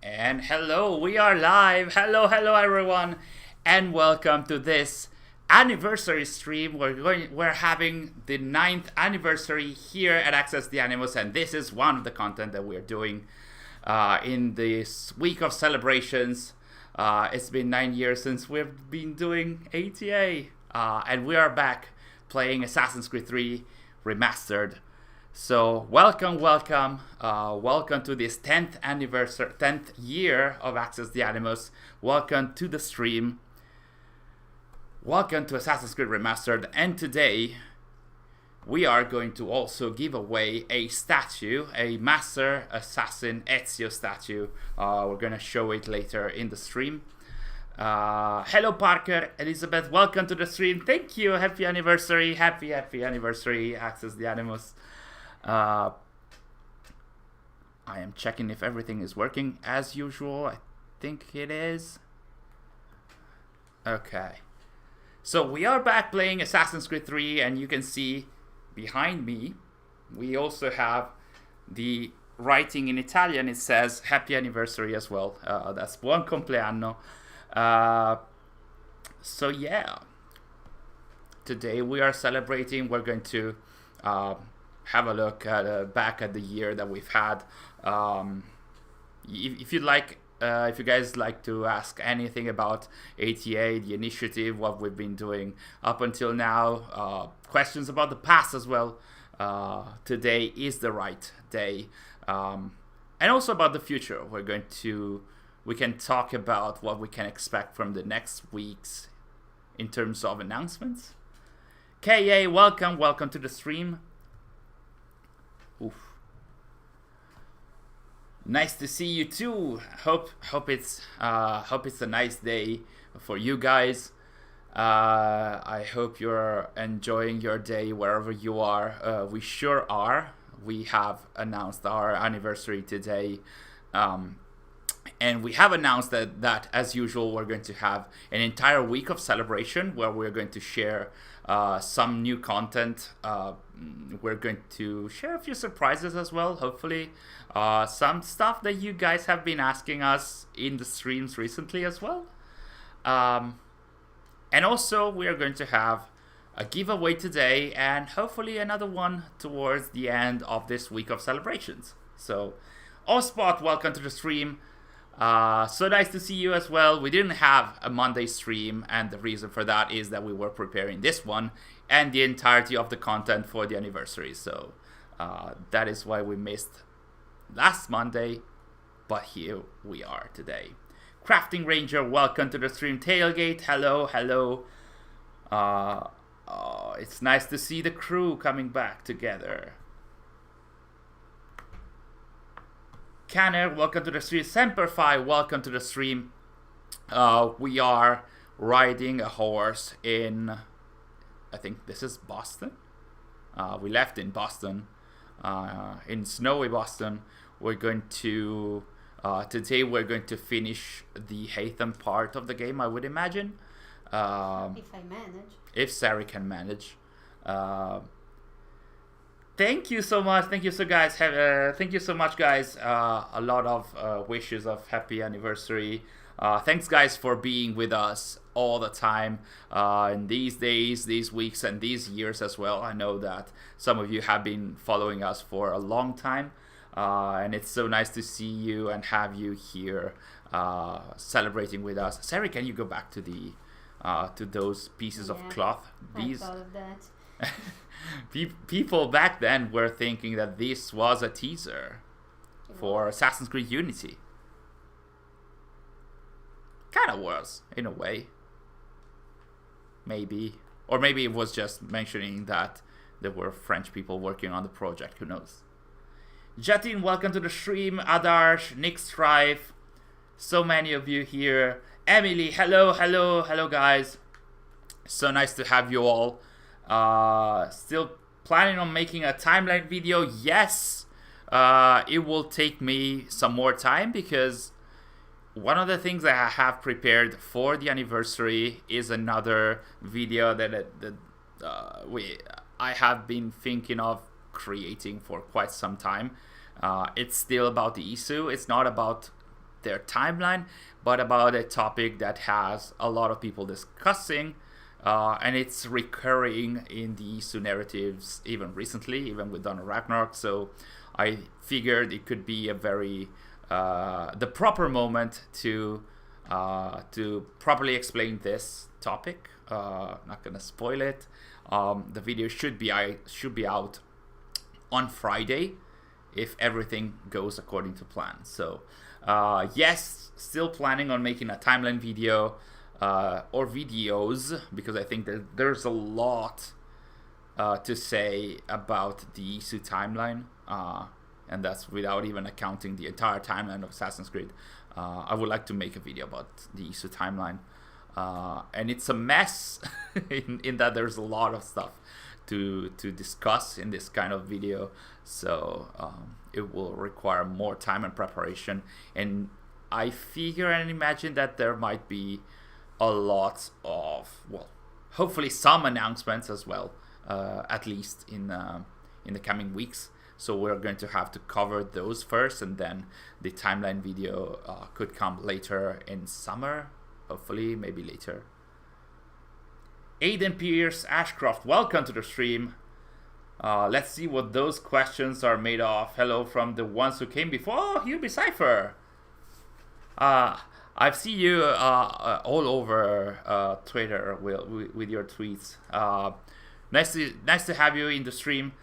And hello, we are live. Hello everyone, and welcome to this anniversary stream. We're having the 9th anniversary here at Access The Animus, and this is one of the content that we're doing in this week of celebrations. It's been 9 years since we've been doing ATA, and we are back playing Assassin's Creed 3 Remastered. So welcome to this 10th anniversary, 10th year of Access the Animus. Welcome to the stream. Welcome to Assassin's Creed Remastered. And today we are going to also give away a statue, a Master Assassin Ezio statue. We're gonna show it later in the stream. Hello Parker, Elizabeth, welcome to the stream. Thank you. Happy anniversary. Happy anniversary, Access the Animus. I am checking if everything is working as usual. I think it is. Okay. So we are back playing Assassin's Creed 3, and you can see behind me, we also have the writing in Italian. It says happy anniversary as well. That's buon compleanno. So yeah. Today we are celebrating. We're going to have a look at back at the year that we've had. If you'd like, if you guys like to ask anything about ATA, the initiative, what we've been doing up until now, questions about the past as well, today is the right day. And also about the future. We can talk about what we can expect from the next weeks in terms of announcements. KA, welcome to the stream. Oof. Nice to see you too. Hope it's a nice day for you guys. I hope you're enjoying your day wherever you are. We sure are. We have announced our anniversary today. And we have announced that as usual, we're going to have an entire week of celebration where we're going to share some new content. We're going to share a few surprises as well, hopefully. Some stuff that you guys have been asking us in the streams recently as well. And also, we are going to have a giveaway today and hopefully another one towards the end of this week of celebrations. So, Ospot, welcome to the stream. So nice to see you as well. We didn't have a Monday stream, and the reason for that is that we were preparing this one and the entirety of the content for the anniversary. So that is why we missed last Monday, but here we are today. Crafting Ranger, welcome to the stream. Tailgate, hello. It's nice to see the crew coming back together. Canner, welcome to the stream. Semperfi, welcome to the stream. We are riding a horse in, I think this is Boston. We left in Boston, in snowy Boston. We're going to, today we're going to finish the Haytham part of the game, I would imagine. If I manage. If Sary can manage. Thank you so much. Thank you so much, guys. A lot of wishes of happy anniversary. Thanks, guys, for being with us all the time in these days, these weeks, and these years as well. I know that some of you have been following us for a long time, and it's so nice to see you and have you here celebrating with us. Sary, can you go back to the to those pieces of cloth? I thought of that. People back then were thinking that this was a teaser for Assassin's Creed Unity. Kind of was, in a way. Maybe. Or maybe it was just mentioning that there were French people working on the project, who knows. Jatin, welcome to the stream. Adarsh, Nick Strife, so many of you here. Emily, hello guys. So nice to have you all. Still planning on making a timeline video. Yes, it will take me some more time because one of the things that I have prepared for the anniversary is another video that I have been thinking of creating for quite some time. It's still about the issue. It's not about their timeline, but about a topic that has a lot of people discussing, and it's recurring in the ESO narratives even recently, even with Dawn of Ragnarok. So I figured it could be a very the proper moment to properly explain this topic. Not gonna spoil it. The video should be out on Friday if everything goes according to plan. So yes, still planning on making a timeline video or videos, because I think that there's a lot to say about the ESO timeline, and that's without even accounting the entire timeline of Assassin's Creed. I would like to make a video about the ESO timeline, and it's a mess in that there's a lot of stuff to discuss in this kind of video, so it will require more time and preparation, and I figure and imagine that there might be a lot of, well, hopefully some announcements as well, at least in the coming weeks. So we're going to have to cover those first, and then the timeline video could come later in summer, hopefully, maybe later. Aiden Pierce Ashcroft, welcome to the stream. Let's see what those questions are made of. Hello from the ones who came before. Oh, Hubie Cypher. I've seen you all over Twitter with your tweets. Nice to have you in the stream.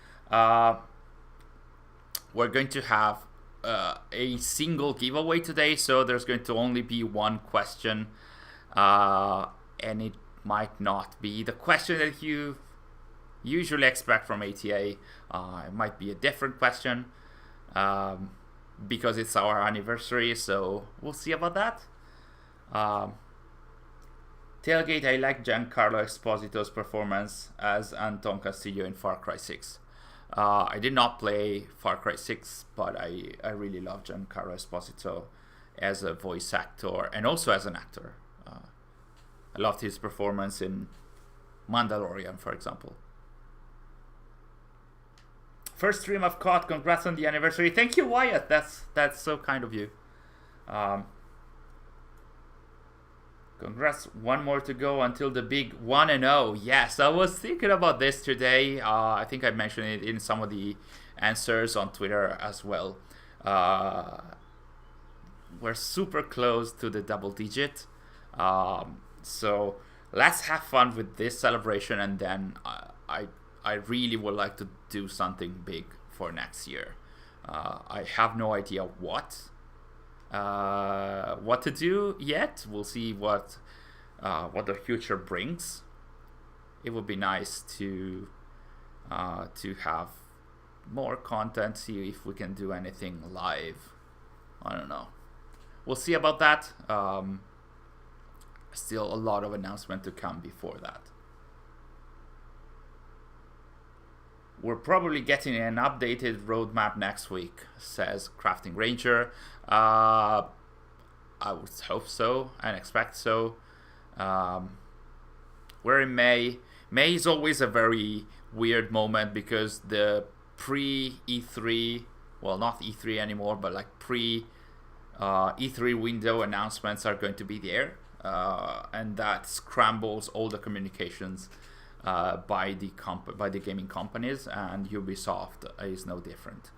We're going to have a single giveaway today, so there's going to only be one question, and it might not be the question that you usually expect from ATA. It might be a different question, because it's our anniversary, so we'll see about that. Tailgate, I like Giancarlo Esposito's performance as Anton Castillo in Far Cry 6. I did not play Far Cry 6, but I really love Giancarlo Esposito as a voice actor and also as an actor. I loved his performance in Mandalorian, for example. First stream I've caught. Congrats on the anniversary. Thank you, Wyatt. That's so kind of you. Congrats. One more to go until the big 1-0. Yes, I was thinking about this today. I think I mentioned it in some of the answers on Twitter as well. We're super close to the double digit. So let's have fun with this celebration, and then I really would like to do something big for next year. I have no idea what to do yet. We'll see what the future brings. It would be nice to have more content, see if we can do anything live. I don't know. We'll see about that. Still a lot of announcement to come before that. We're probably getting an updated roadmap next week, says Crafting Ranger. I would hope so and expect so. We're in May. May is always a very weird moment because the pre-E3, well, not E3 anymore, but like pre-E3 window announcements are going to be there. And that scrambles all the communications by the gaming companies, and Ubisoft is no different.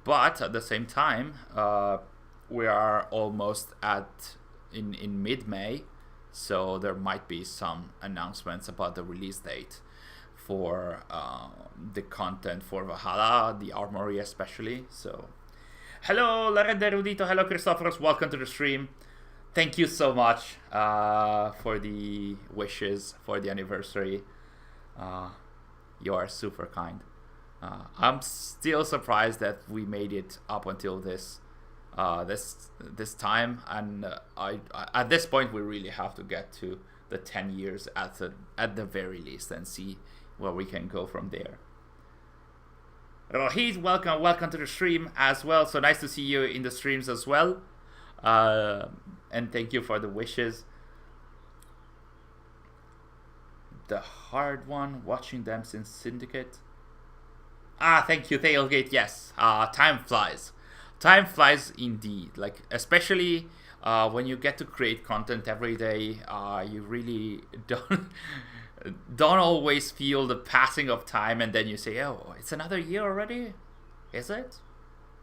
But at the same time, we are almost in mid-May, so there might be some announcements about the release date for the content for Valhalla, the Armory especially. So, hello, Lared Erudito, hello, Christophorus, welcome to the stream. Thank you so much for the wishes for the anniversary. You are super kind. I'm still surprised that we made it up until this time, and I at this point we really have to get to the 10 years at the very least and see where we can go from there. Rohit, welcome to the stream as well. So nice to see you in the streams as well. And thank you for the wishes. The hard one, watching them since Syndicate. Thank you, Tailgate. Yes, time flies. Time flies indeed. Like, especially when you get to create content every day, you really don't always feel the passing of time, and then you say, oh, it's another year already? Is it?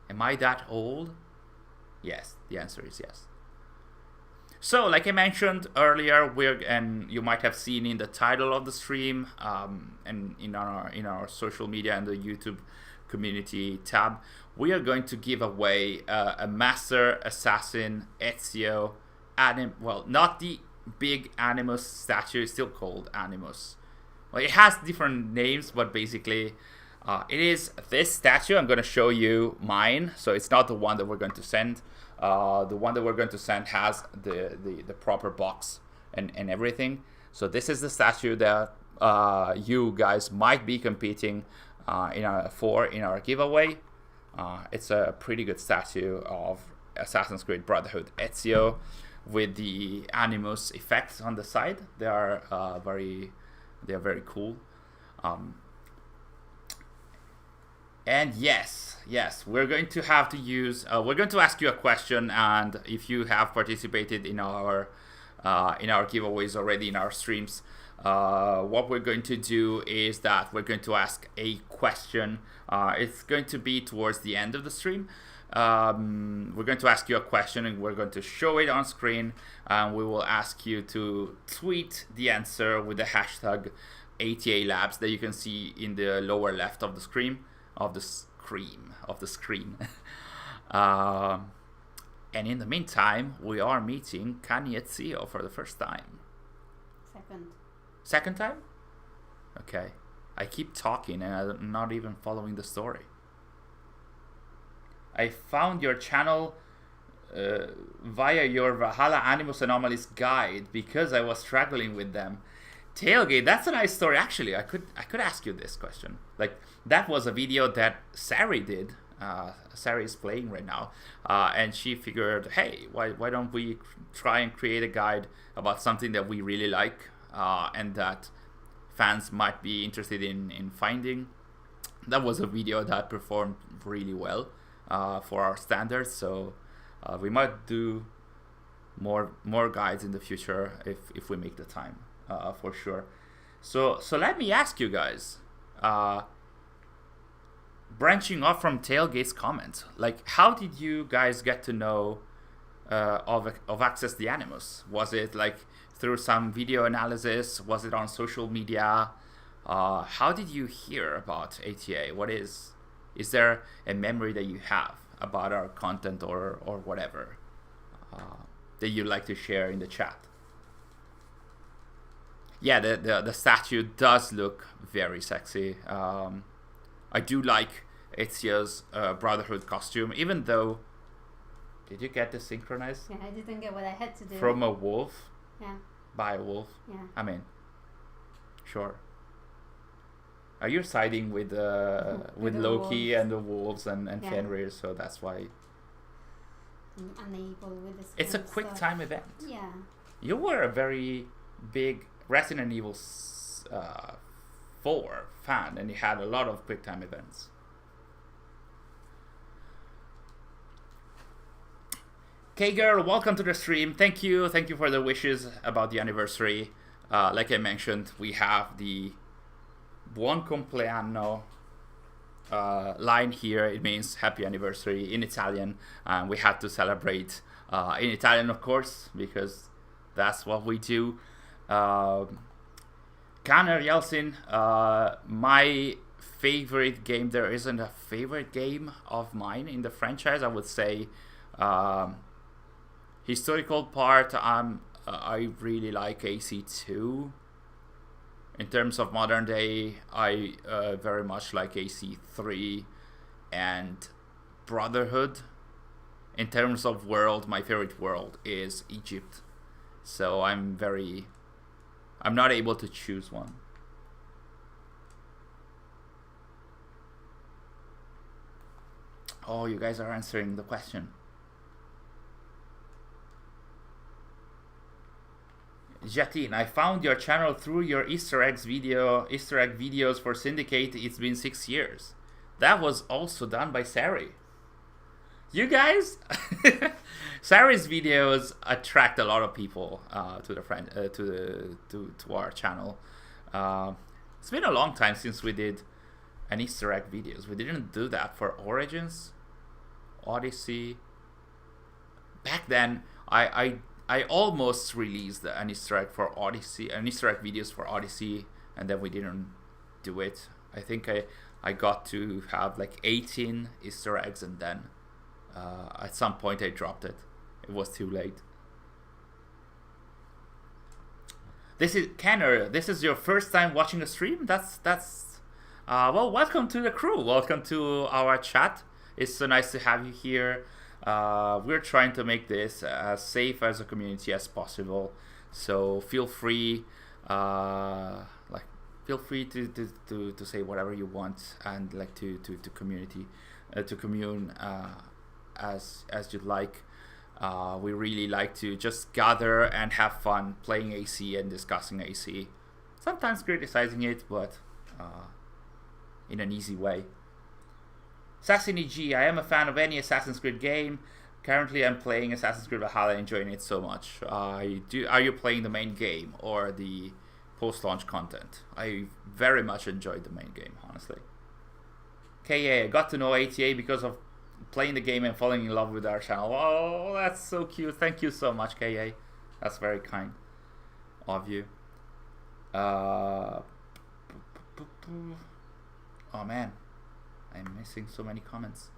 Am I that old? Yes, the answer is yes. So, like I mentioned earlier, and you might have seen in the title of the stream, and in our social media and the YouTube community tab, we are going to give away a Master Assassin Ezio well, not the big Animus statue, it's still called Animus. Well, it has different names, but basically it is this statue. I'm going to show you mine, so it's not the one that we're going to send. The one that we're going to send has the proper box and everything. So this is the statue that you guys might be competing in our giveaway. It's a pretty good statue of Assassin's Creed Brotherhood Ezio with the Animus effects on the side. They are very cool. And yes, we're going to have to use. We're going to ask you a question, and if you have participated in our giveaways already in our streams, what we're going to do is that we're going to ask a question. It's going to be towards the end of the stream. We're going to ask you a question, and we're going to show it on screen, and we will ask you to tweet the answer with the hashtag ATA Labs that you can see in the lower left of the screen. And in the meantime, we are meeting Kani Ezio for the first time. Second time? Okay. I keep talking and I'm not even following the story. I found your channel via your Valhalla Animus Anomalies guide because I was struggling with them. Tailgate, that's a nice story. Actually, I could ask you this question. Like, that was a video that Sary did. Sary is playing right now, and she figured, hey, why don't we try and create a guide about something that we really like and that fans might be interested in finding. That was a video that performed really well for our standards, so we might do more guides in the future if we make the time. For sure. So let me ask you guys, branching off from Tailgate's comments, like, how did you guys get to know of Access The Animus? Was it like through some video analysis? Was it on social media? How did you hear about ATA? Is there a memory that you have about our content or whatever that you'd like to share in the chat? Yeah, the statue does look very sexy. I do like Ezio's Brotherhood costume, even though... Did you get this synchronized? Yeah, I didn't get what I had to do. From a wolf? Yeah. By a wolf? Yeah. I mean, sure. Are you siding with Loki wolves. and the wolves and Fenrir, so that's why... I'm unable with this. It's a quick time event. Yeah. You were a very big Resident Evil 4 fan, and you had a lot of quick time events. K-Girl, welcome to the stream. Thank you for the wishes about the anniversary. Like I mentioned, we have the Buon compleanno line here. It means happy anniversary in Italian, and we had to celebrate in Italian, of course, because that's what we do. Kanner Yeltsin, my favorite game, there isn't a favorite game of mine in the franchise. I would say historical part, I really like AC2. In terms of modern day, I very much like AC3 and Brotherhood. In terms of world, my favorite world is Egypt. So I'm not able to choose one. Oh, you guys are answering the question. Jatin, I found your channel through your Easter egg videos for Syndicate. It's been 6 years. That was also done by Sary. You guys, Sary's videos attract a lot of people to our channel. It's been a long time since we did an Easter egg videos. We didn't do that for Origins, Odyssey. Back then, I almost released an Easter egg for Odyssey, an Easter egg videos for Odyssey, and then we didn't do it. I think I got to have like 18 Easter eggs, and then at some point I dropped it. It was too late. This is Kenner. This is your first time watching a stream? That's well, welcome to the crew. Welcome to our chat. It's so nice to have you here. We're trying to make this as safe as a community as possible. So feel free, feel free to say whatever you want, and like to commune as you'd like. We really like to just gather and have fun playing AC and discussing AC. Sometimes criticizing it, but in an easy way. Assassin EG, I am a fan of any Assassin's Creed game. Currently I'm playing Assassin's Creed Valhalla, enjoying it so much. Are you playing the main game or the post-launch content? I very much enjoyed the main game, honestly. KA, I got to know ATA because of playing the game and falling in love with our channel. Oh, that's so cute. Thank you so much, KA. That's very kind of you. Oh man, I'm missing so many comments.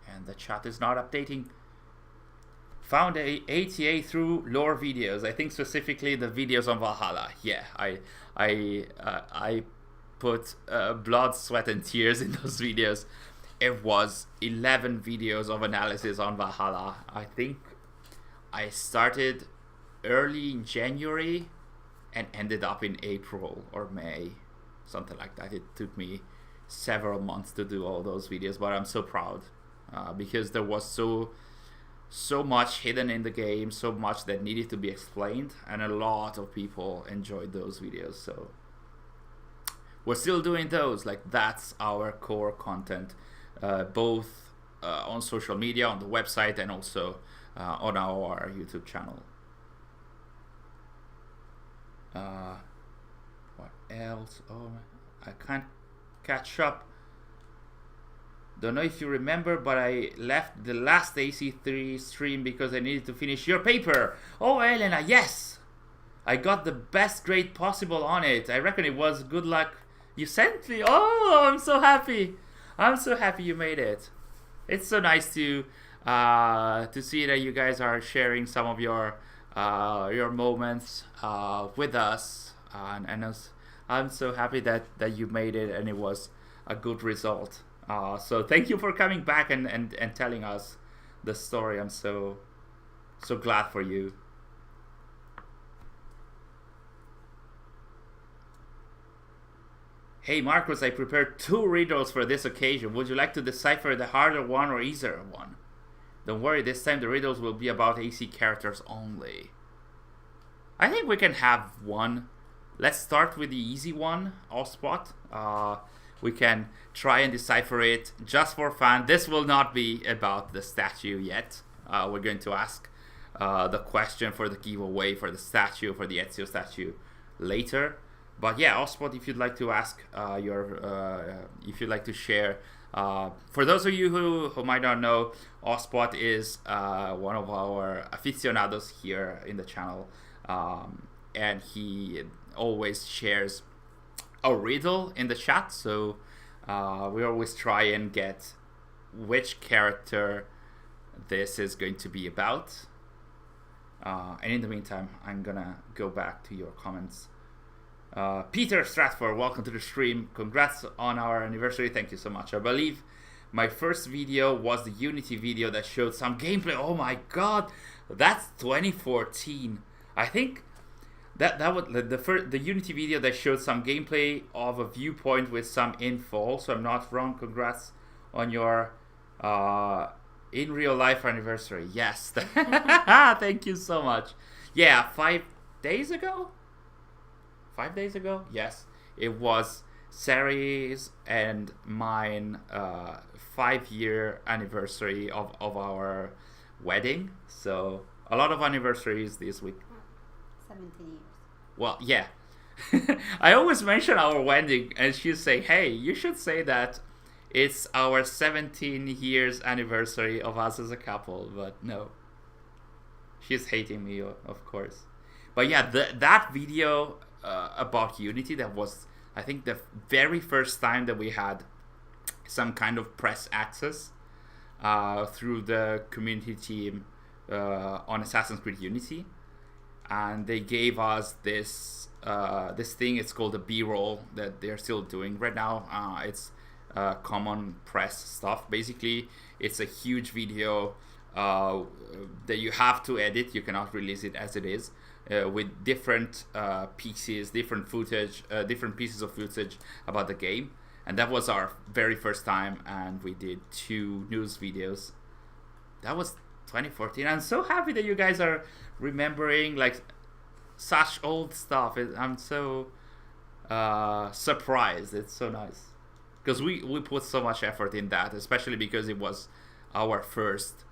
And the chat is not updating. Found ATA through lore videos. I think specifically the videos on Valhalla. Yeah, I put blood, sweat, and tears in those videos. It was 11 videos of analysis on Valhalla. I think I started early in January and ended up in April or May, something like that. It took me several months to do all those videos, but I'm so proud because there was so much hidden in the game, so much that needed to be explained, and a lot of people enjoyed those videos. So we're still doing those. Like, that's our core content, both on social media, on the website, and also on our YouTube channel. What else? Oh, I can't catch up. Don't know if you remember, but I left the last AC3 stream because I needed to finish your paper. Oh, Elena, yes! I got the best grade possible on it. I reckon it was good luck. You sent me. Oh, I'm so happy. I'm so happy you made it. It's so nice to see that you guys are sharing some of your moments with us, and I'm so happy that you made it and it was a good result. So thank you for coming back and telling us the story. I'm so glad for you. Hey Markuz, I prepared 2 riddles for this occasion. Would you like to decipher the harder one or easier one? Don't worry, this time the riddles will be about AC characters only. I think we can have one. Let's start with the easy one, Allspot. We can try and decipher it just for fun. This will not be about the statue yet. We're going to ask the question for the giveaway for the statue, for the Ezio statue later. But yeah, Allspot, if you'd like to ask if you'd like to share. For those of you who might not know, Allspot is one of our aficionados here in the channel, and he always shares a riddle in the chat. So we always try and get which character this is going to be about. And in the meantime, I'm gonna go back to your comments. Peter Stratford, welcome to the stream. Congrats on our anniversary. Thank you so much. I believe my first video was the Unity video that showed some gameplay. Oh my god, that's 2014. I think that was the Unity video that showed some gameplay of a viewpoint with some info. So I'm not wrong. Congrats on your in real life anniversary. Yes. Thank you so much. Yeah, 5 days ago. 5 days ago? Yes. It was Sary's and mine 5-year anniversary of our wedding. So a lot of anniversaries this week. 17 years. Well, yeah. I always mention our wedding, and she say, "Hey, you should say that it's our 17 years anniversary of us as a couple." But no, she's hating me, of course. But yeah, that video about Unity, that was, I think, the very first time that we had some kind of press access through the community team on Assassin's Creed Unity, and they gave us this thing. It's called a B-roll that they're still doing right now. It's common press stuff. Basically, it's a huge video that you have to edit. You cannot release it as it is. With different pieces, different footage, different pieces of footage about the game. And that was our very first time, and we did 2 news videos. That was 2014. I'm so happy that you guys are remembering like such old stuff. I'm so surprised. It's so nice. Because we put so much effort in that, especially because it was our first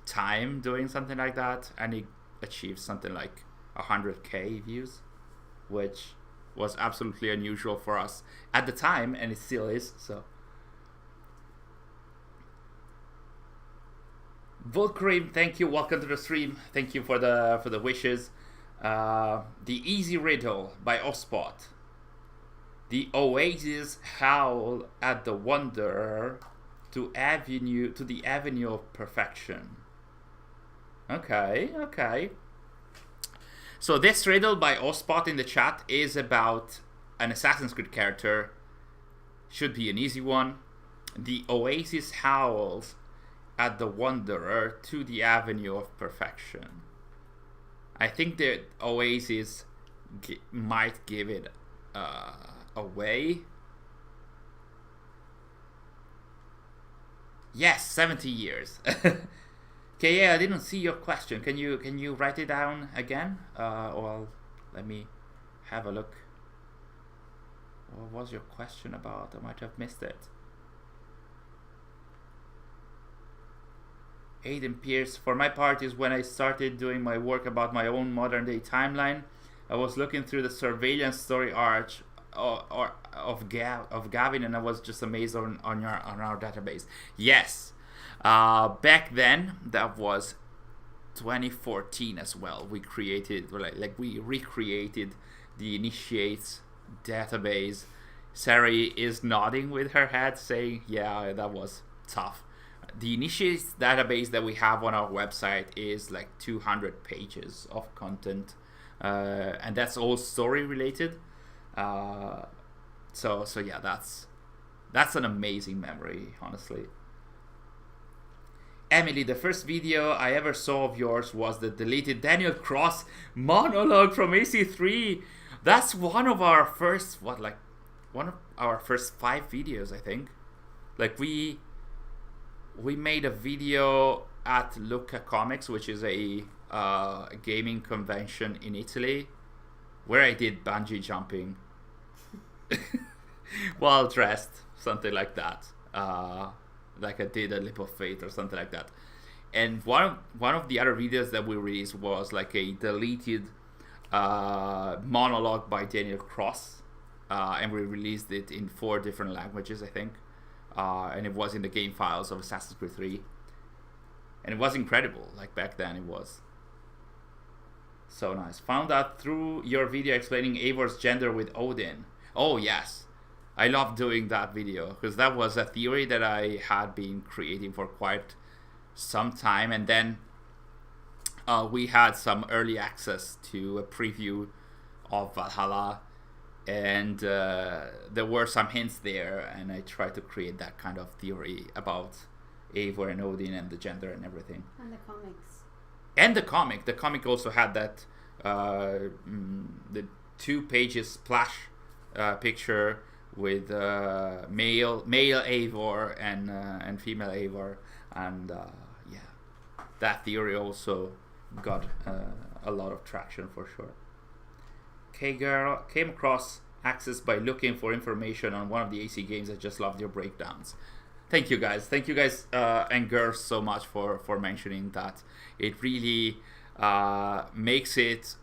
time doing something like that, and it achieved something like 100k views, which was absolutely unusual for us at the time, and it still is. So Volcream, thank you, welcome to the stream. Thank you for the wishes. The Easy Riddle by Ospot. The Oasis howl at the Wanderer to the Avenue of Perfection. Okay. So this riddle by Ospot in the chat is about an Assassin's Creed character. Should be an easy one. The Oasis howls at the Wanderer to the Avenue of Perfection. I think the Oasis might give it away. Yes, 70 years. Okay, yeah, I didn't see your question. Can you write it down again? Or let me have a look. What was your question about? I might have missed it. Aiden Pierce, for my part, is when I started doing my work about my own modern day timeline. I was looking through the surveillance story arch of Gavin, and I was just amazed on our database. Yes. Back then, that was 2014 as well. We created, we recreated the Initiates database. Sary is nodding with her head, saying, "Yeah, that was tough." The Initiates database that we have on our website is like 200 pages of content, and that's all story related. So yeah, that's an amazing memory, honestly. Emily, the first video I ever saw of yours was the deleted Daniel Cross monologue from AC3. That's one of our first 5 videos, I think. Like we made a video at Lucca Comics, which is a gaming convention in Italy, where I did bungee jumping while dressed, something like that. Like I did a Leap of Faith or something like that. And one of the other videos that we released was like a deleted monologue by Daniel Cross, and we released it in 4 different languages, I think, and it was in the game files of Assassin's Creed 3, and it was incredible. Like back then, it was so nice. Found out through your video explaining Eivor's gender with Odin. Oh yes, I love doing that video because that was a theory that I had been creating for quite some time, and then we had some early access to a preview of Valhalla, and there were some hints there, and I tried to create that kind of theory about Eivor and Odin and the gender and everything. And the comics. And the comic also had that the 2 pages splash picture with male Eivor and female Eivor, and yeah, that theory also got a lot of traction for sure. Okay, girl, came across access by looking for information on one of the AC games. I just loved your breakdowns. Thank you guys. Thank you guys and girls so much for mentioning that. It really makes it.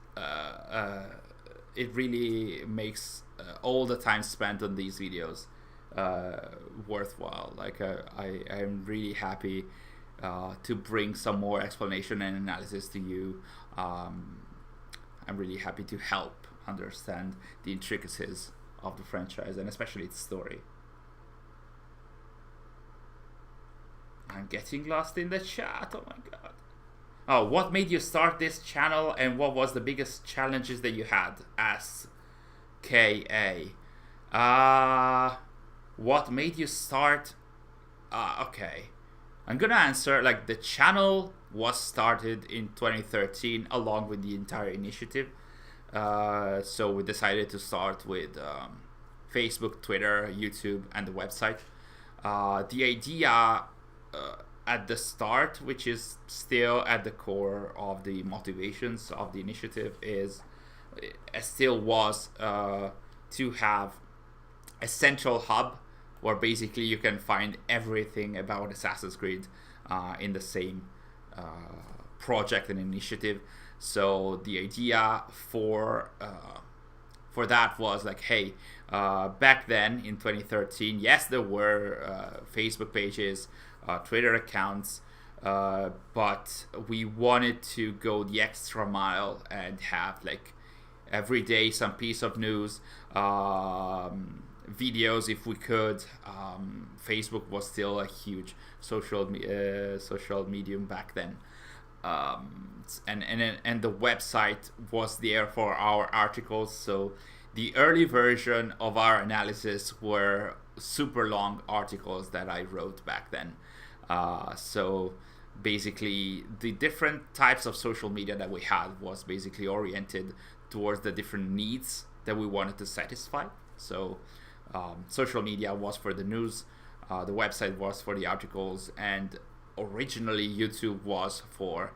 It really makes all the time spent on these videos worthwhile. Like I am really happy to bring some more explanation and analysis to you. I'm really happy to help understand the intricacies of the franchise and especially its story. I'm getting lost in the chat. Oh my god. Oh, what made you start this channel and what was the biggest challenges that you had? Asks KA. What made you start? Okay. I'm gonna answer, like, the channel was started in 2013 along with the entire initiative. So we decided to start with Facebook, Twitter, YouTube, and the website. The idea at the start, which is still at the core of the motivations of the initiative, still was to have a central hub where basically you can find everything about Assassin's Creed in the same project and initiative. So the idea for that was like, hey, back then in 2013, yes, there were Facebook pages, Twitter accounts, but we wanted to go the extra mile and have, like, every day some piece of news, videos if we could. Facebook was still a huge social medium back then, and the website was there for our articles. So the early version of our analysis were super long articles that I wrote back then. So basically the different types of social media that we had was basically oriented towards the different needs that we wanted to satisfy. So social media was for the news, the website was for the articles, and originally YouTube was for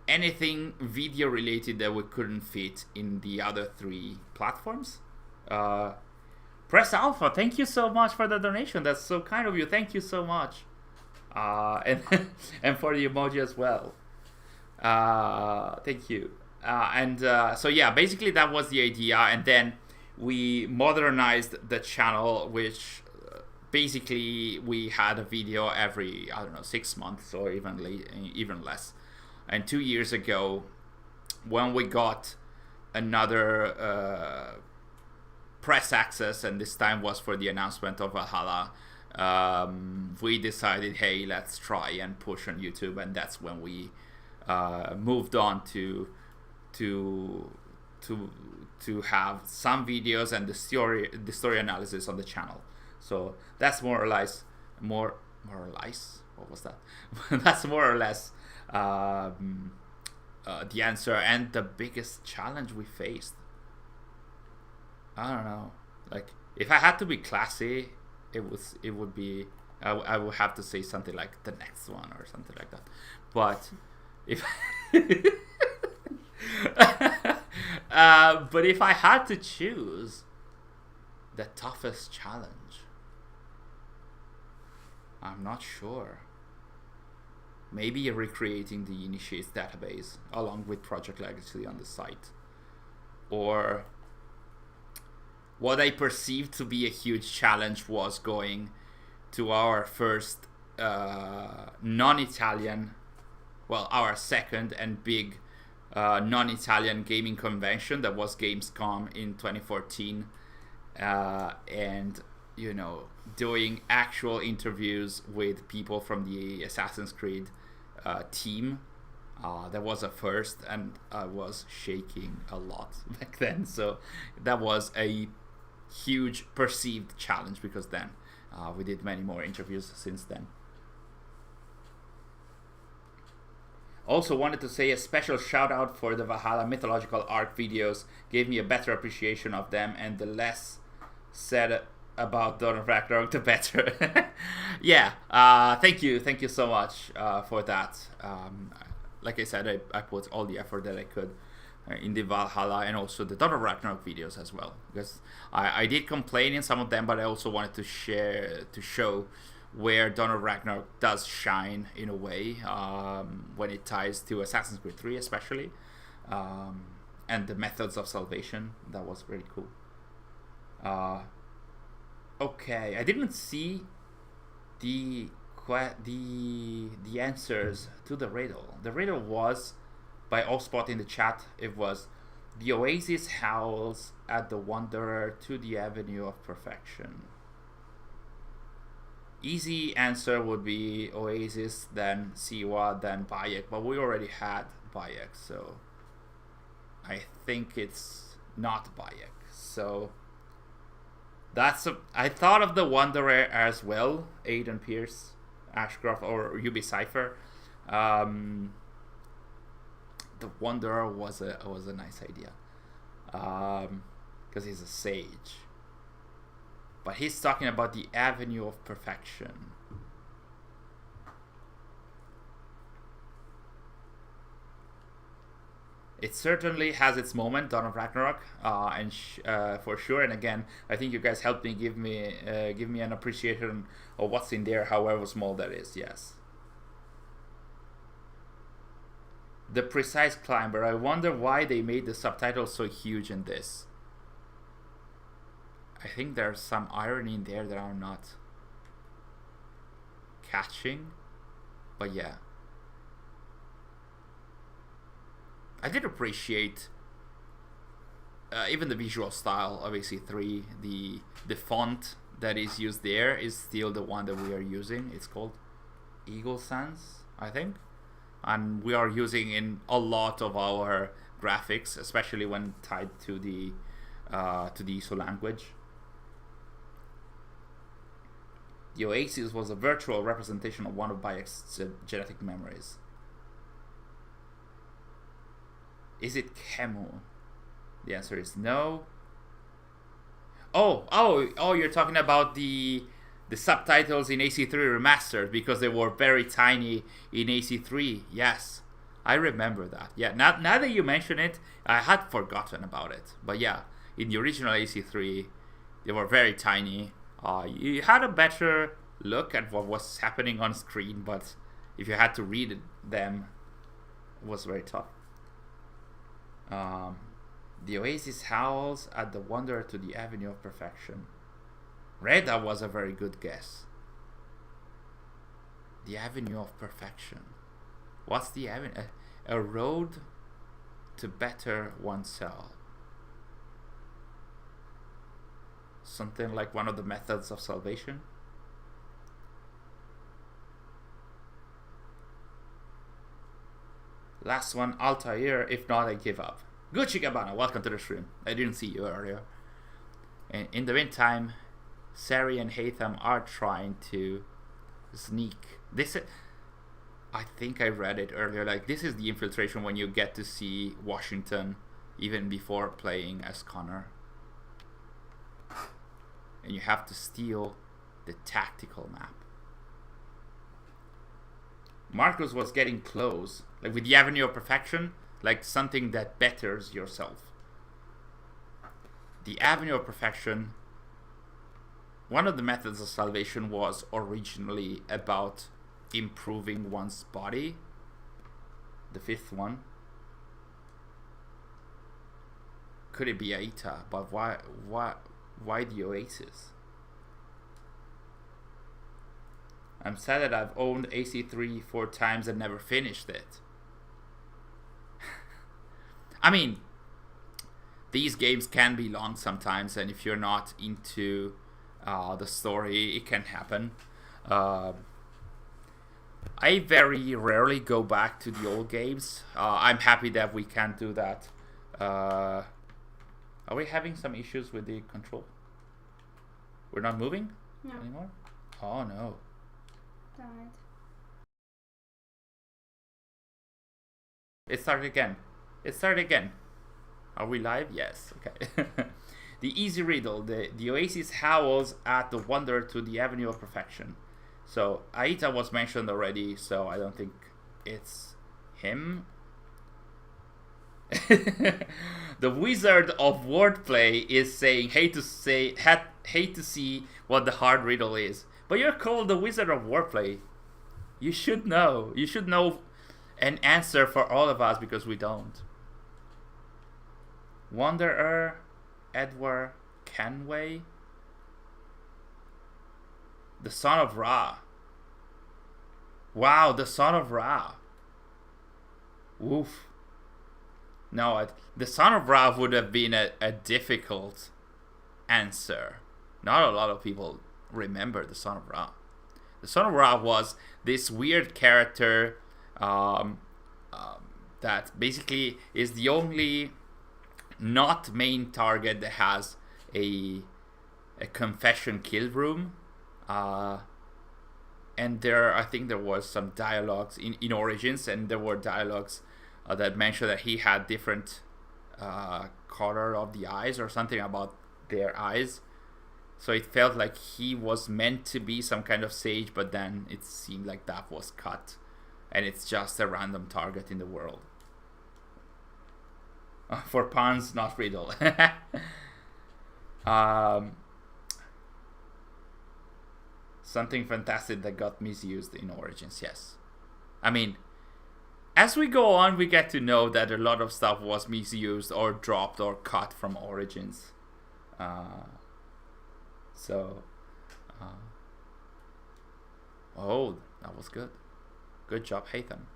anything video related that we couldn't fit in the other three platforms. Press Alpha, thank you so much for the donation. That's so kind of you. Thank you so much. And and for the emoji as well. Thank you. So yeah, basically that was the idea, and then we modernized the channel, which basically we had a video every, I don't know, 6 months or even less. And 2 years ago, when we got another press access, and this time was for the announcement of Valhalla, we decided, hey, let's try and push on YouTube, and that's when we moved on to have some videos and the story analysis on the channel. So that's more or less what was that? That's more or less the answer. And the biggest challenge we faced, I don't know, like, if I had to be classy, it would be, I would have to say something like the next one or something like that. But if but if I had to choose the toughest challenge, I'm not sure. Maybe recreating the Initiates database along with Project Legacy on the site. Or what I perceived to be a huge challenge was going to our first non-Italian, well, our second and big non-Italian gaming convention that was Gamescom in 2014, and, you know, doing actual interviews with people from the Assassin's Creed team. That was a first, and I was shaking a lot back then, so that was a huge perceived challenge, because then we did many more interviews since then. Also wanted to say a special shout out for the Valhalla mythological arc videos. Gave me a better appreciation of them, and the less said about Dawn of Ragnarok, the better. Yeah, thank you so much for that. Like I said, I put all the effort that I could in the Valhalla and also the Dawn of Ragnarok videos as well, because I did complain in some of them, but I also wanted to show where Dawn of Ragnarok does shine in a way, when it ties to Assassin's Creed 3 especially, and the methods of salvation. That was very cool. Okay, I didn't see the answers to the riddle. The riddle was, by Allspot in the chat, it was: the oasis howls at the wanderer to the avenue of perfection. Easy answer would be Oasis, then Siwa, then Bayek, but we already had Bayek, so I think it's not Bayek. So I thought of the Wanderer as well, Aidan Pierce, Ashcroft, or UB Cypher. The Wanderer was a nice idea, because he's a sage. But he's talking about the avenue of perfection. It certainly has its moment, Dawn of Ragnarok, and for sure. And again, I think you guys helped me give me an appreciation of what's in there, however small that is. Yes. The Precise Climber. I wonder why they made the subtitles so huge in this. I think there's some irony in there that I'm not catching, but yeah. I did appreciate even the visual style of AC3. The font that is used there is still the one that we are using. It's called Eagle Sans, I think, and we are using in a lot of our graphics, especially when tied to the ISO language. The Oasis was a virtual representation of one of Bayek's genetic memories. Is it Kemu? The answer is no. Oh! You're talking about the subtitles in AC3 Remastered, because they were very tiny in AC3. Yes, I remember that. Yeah, now that you mention it, I had forgotten about it. But yeah, in the original AC3, they were very tiny. You had a better look at what was happening on screen, but if you had to read them, it was very tough. The Oasis howls at the wanderer to the avenue of perfection. Reda was a very good guess. The avenue of perfection. What's the avenue? A road to better oneself. Something like one of the methods of salvation. Last one, Altair. If not, I give up. Gucci Gabbana, welcome to the stream. I didn't see you earlier. And in the meantime, Sary and Haytham are trying to sneak. I think I read it earlier. Like, this is the infiltration when you get to see Washington even before playing as Connor. And you have to steal the tactical map. Markuz was getting close, like with the avenue of perfection, like something that betters yourself. The avenue of perfection, one of the methods of salvation was originally about improving one's body. The fifth one. Could it be Aita? But why the Oasis? I'm sad that I've owned AC3 4 times and never finished it. I mean, these games can be long sometimes, and if you're not into the story, it can happen. I very rarely go back to the old games. I'm happy that we can do that. Are we having some issues with the control? We're not moving anymore? Oh no. Darn It started again. It started again. Are we live? Yes. Okay. The easy riddle. The Oasis howls at the wanderer to the avenue of perfection. So Aita was mentioned already, so I don't think it's him. The Wizard of Wordplay is saying, hate to see what the hard riddle is. But you're called the Wizard of Wordplay. You should know. You should know an answer for all of us because we don't. Wanderer, Edward Kenway, the Son of Ra. Wow, the Son of Ra. Woof. No, the Son of Ra would have been a difficult answer. Not a lot of people remember the Son of Ra. The Son of Ra was this weird character that basically is the only not main target that has a confession kill room. And I think there was some dialogues in Origins, and there were dialogues that mentioned that he had different color of the eyes or something about their eyes. So it felt like he was meant to be some kind of sage, but then it seemed like that was cut, and it's just a random target in the world. For puns, not riddle. Something fantastic that got misused in Origins, yes. I mean, as we go on, we get to know that a lot of stuff was misused or dropped or cut from Origins. Oh, that was good. Good job, Haytham.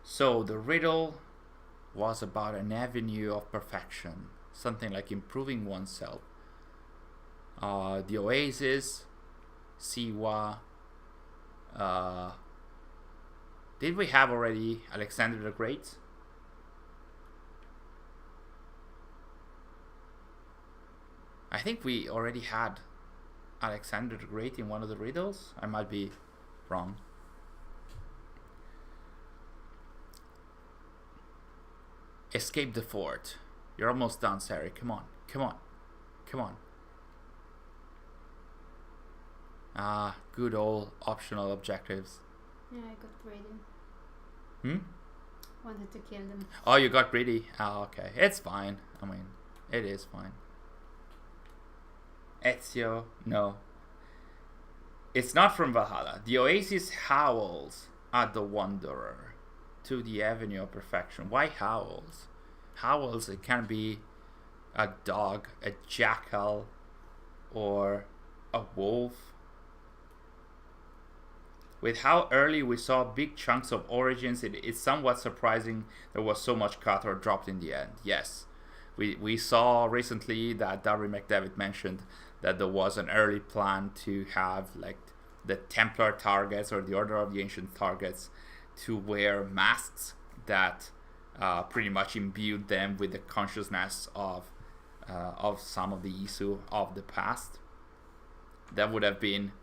So the riddle was about an avenue of perfection, something like improving oneself. The Oasis, Siwa. Did we have already Alexander the Great? I think we already had Alexander the Great in one of the riddles. I might be wrong. Escape the fort. You're almost done, Sary. Come on. Come on. Come on. Ah, good old optional objectives. Yeah, I got greedy. Wanted to kill them. Oh, you got greedy? Oh, okay. It's fine. I mean, it is fine. Ezio, no. It's not from Valhalla. The Oasis howls at the Wanderer to the Avenue of Perfection. Why howls? Howls, it can be a dog, a jackal, or a wolf. With how early we saw big chunks of Origins, it's somewhat surprising there was so much cut or dropped in the end. Yes, we saw recently that Darby McDavid mentioned that there was an early plan to have like the Templar targets or the Order of the Ancient targets to wear masks that pretty much imbued them with the consciousness of some of the Isu of the past. That would have been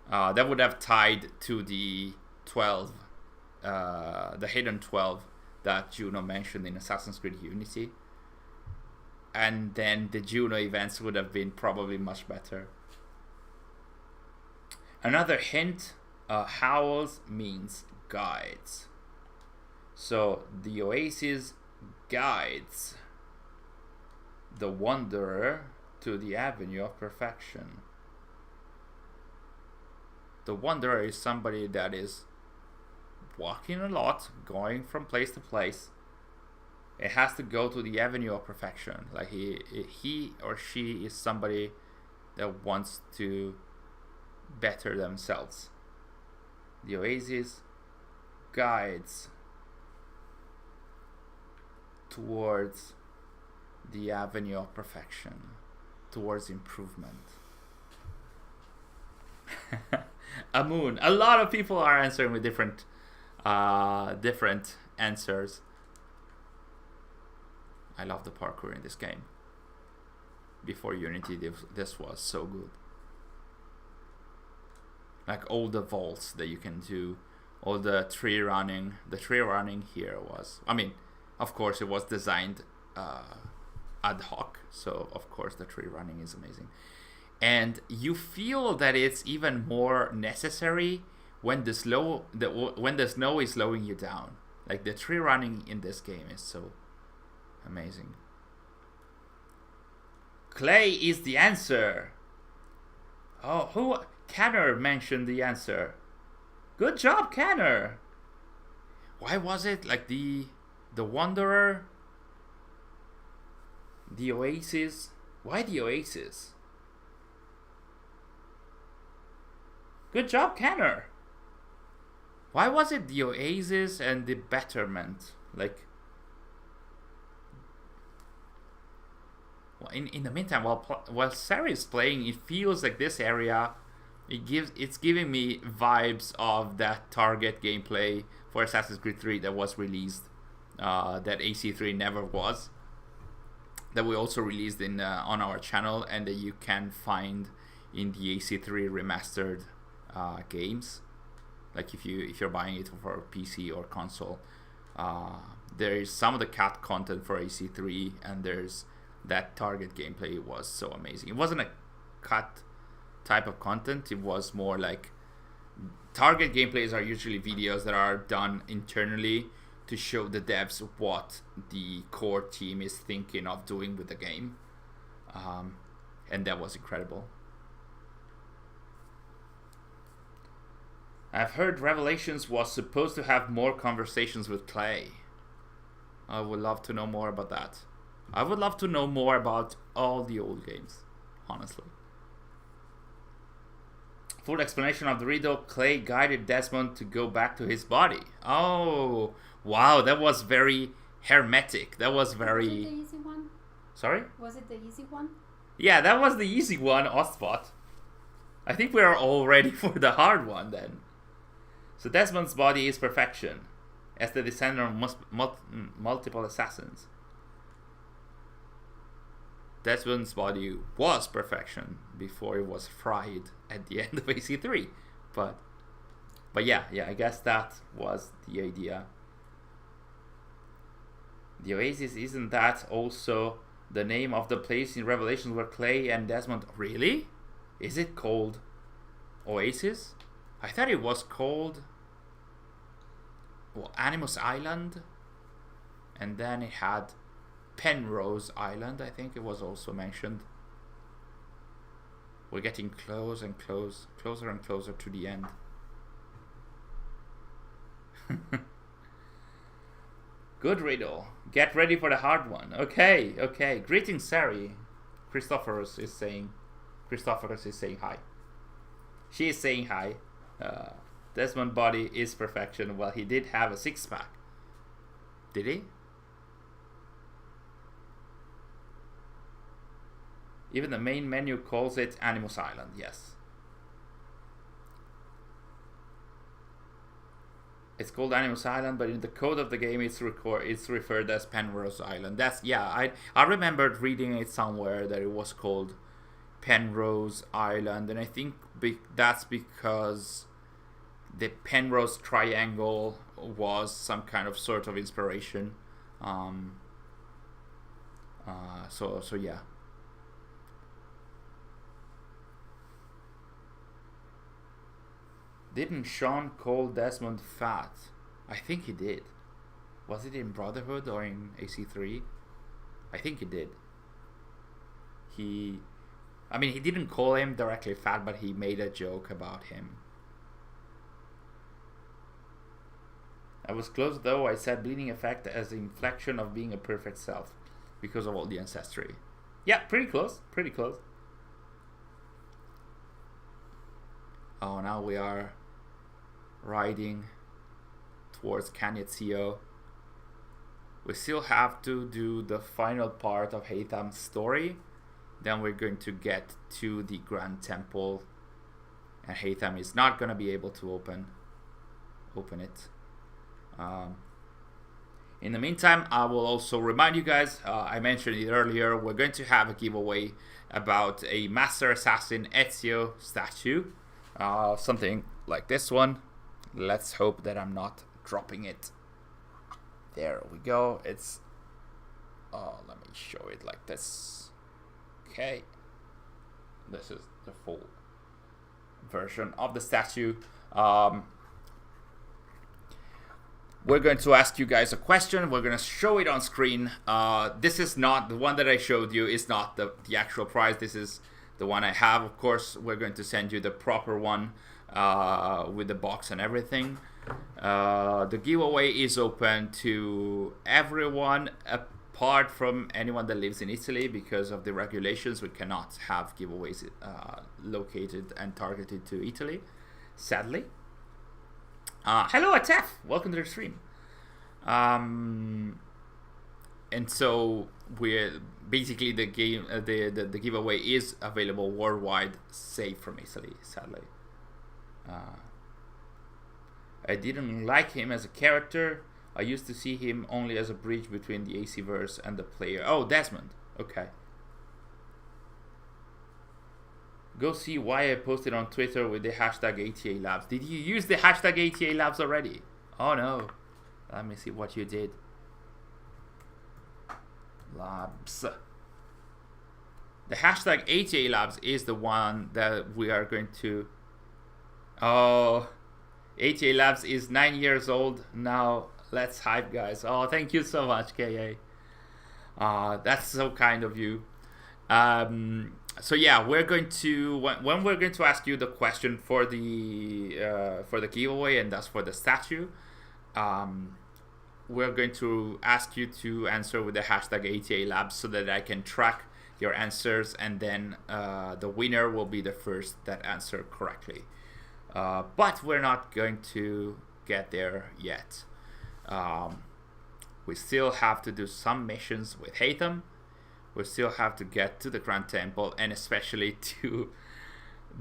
that would have tied to the 12, the hidden 12 that Juno mentioned in Assassin's Creed Unity. And then the Juno events would have been probably much better. Another hint, howls means guides. So the Oasis guides the Wanderer to the Avenue of Perfection. The Wanderer is somebody that is walking a lot, going from place to place. It has to go to the Avenue of Perfection. Like he or she is somebody that wants to better themselves. The Oasis guides towards the Avenue of Perfection, towards improvement. A moon. A lot of people are answering with different answers. I love the parkour in this game. Before Unity, this was so good. Like all the vaults that you can do, all the tree running. The tree running here was, I mean, of course it was designed ad hoc, so of course the tree running is amazing. And you feel that it's even more necessary when the snow is slowing you down. Like the tree running in this game is so amazing. Clay is the answer. Oh, who? Canner mentioned the answer. Good job, Canner. Why was it like the Wanderer? The Oasis? Why the Oasis? Good job, Canner. Why was it the Oasis and the Betterment? Like, well, in the meantime, while Sary is playing, it feels like this area, it's giving me vibes of that Target gameplay for Assassin's Creed 3 that was released, that AC3 never was, that we also released in on our channel, and that you can find in the AC3 remastered games. Like if you're buying it for PC or console, there is some of the cat content for AC3, and there's that Target gameplay was so amazing. It wasn't a cut type of content. It was more like Target gameplays are usually videos that are done internally to show the devs what the core team is thinking of doing with the game, and that was incredible. I've heard Revelations was supposed to have more conversations with Clay. I would love to know more about that. I would love to know more about all the old games, honestly. Full explanation of the riddle: Clay guided Desmond to go back to his body. Oh, wow, that was very hermetic. That was very... Was it the easy one? Sorry? Was it the easy one? Yeah, that was the easy one, Ostbot. I think we are all ready for the hard one then. So Desmond's body is perfection, as the descendant of multiple assassins. Desmond's body was perfection before it was fried at the end of AC3. But yeah, I guess that was the idea. The Oasis, isn't that also the name of the place in Revelations where Clay and Desmond... Really? Is it called Oasis? I thought it was called Animus Island, and then it had Penrose Island. I think it was also mentioned. We're getting closer and closer to the end. Good riddle. Get ready for the hard one. Okay. Greetings, Sary. Christophorus is saying hi. She is saying hi. Desmond body is perfection. Well, he did have a six-pack. Did he? Even the main menu calls it Animus Island, yes. It's called Animus Island, but in the code of the game it's referred as Penrose Island. That's, yeah, I remembered reading it somewhere that it was called Penrose Island, and I think that's because the Penrose Triangle was some kind of sort of inspiration. So yeah. Didn't Sean call Desmond fat? I think he did. Was it in Brotherhood or in AC3? I think he did. He didn't call him directly fat, but he made a joke about him. I was close though. I said bleeding effect as the inflection of being a perfect self because of all the ancestry. Yeah, pretty close. Oh, now we are riding towards Canyetzio. We still have to do the final part of Haytham's story. Then we're going to get to the Grand Temple, and Haytham is not going to be able to open it. In the meantime, I will also remind you guys, I mentioned it earlier, we're going to have a giveaway about a Master Assassin Ezio statue. Something like this one. Let's hope that I'm not dropping it. There we go. It's... let me show it like this. Okay. This is the full version of the statue. we're going to ask you guys a question. We're going to show it on screen. This is not the one that I showed you. Is not the actual prize. This is the one I have. Of course, we're going to send you the proper one with the box and everything. The giveaway is open to everyone apart from anyone that lives in Italy. Because of the regulations, we cannot have giveaways located and targeted to Italy, sadly. Hello, Atef. Welcome to the stream. And so we're basically the game. The giveaway is available worldwide, save from Italy, sadly. I didn't like him as a character. I used to see him only as a bridge between the AC verse and the player. Oh, Desmond. Okay. Go see why I posted on Twitter with the hashtag ATA Labs. Did you use the hashtag ATA Labs already? Oh no. Let me see what you did. Labs. The hashtag ATA Labs is the one that we are going to... Oh, ATA Labs is 9 years old now. Let's hype, guys. Oh, thank you so much, KA. That's so kind of you. So yeah, we're going to when we're going to ask you the question for the giveaway, and that's for the statue. We're going to ask you to answer with the hashtag ATA Labs so that I can track your answers, and then the winner will be the first that answer correctly. But we're not going to get there yet. We still have to do some missions with Haytham. We still have to get to the Grand Temple, and especially to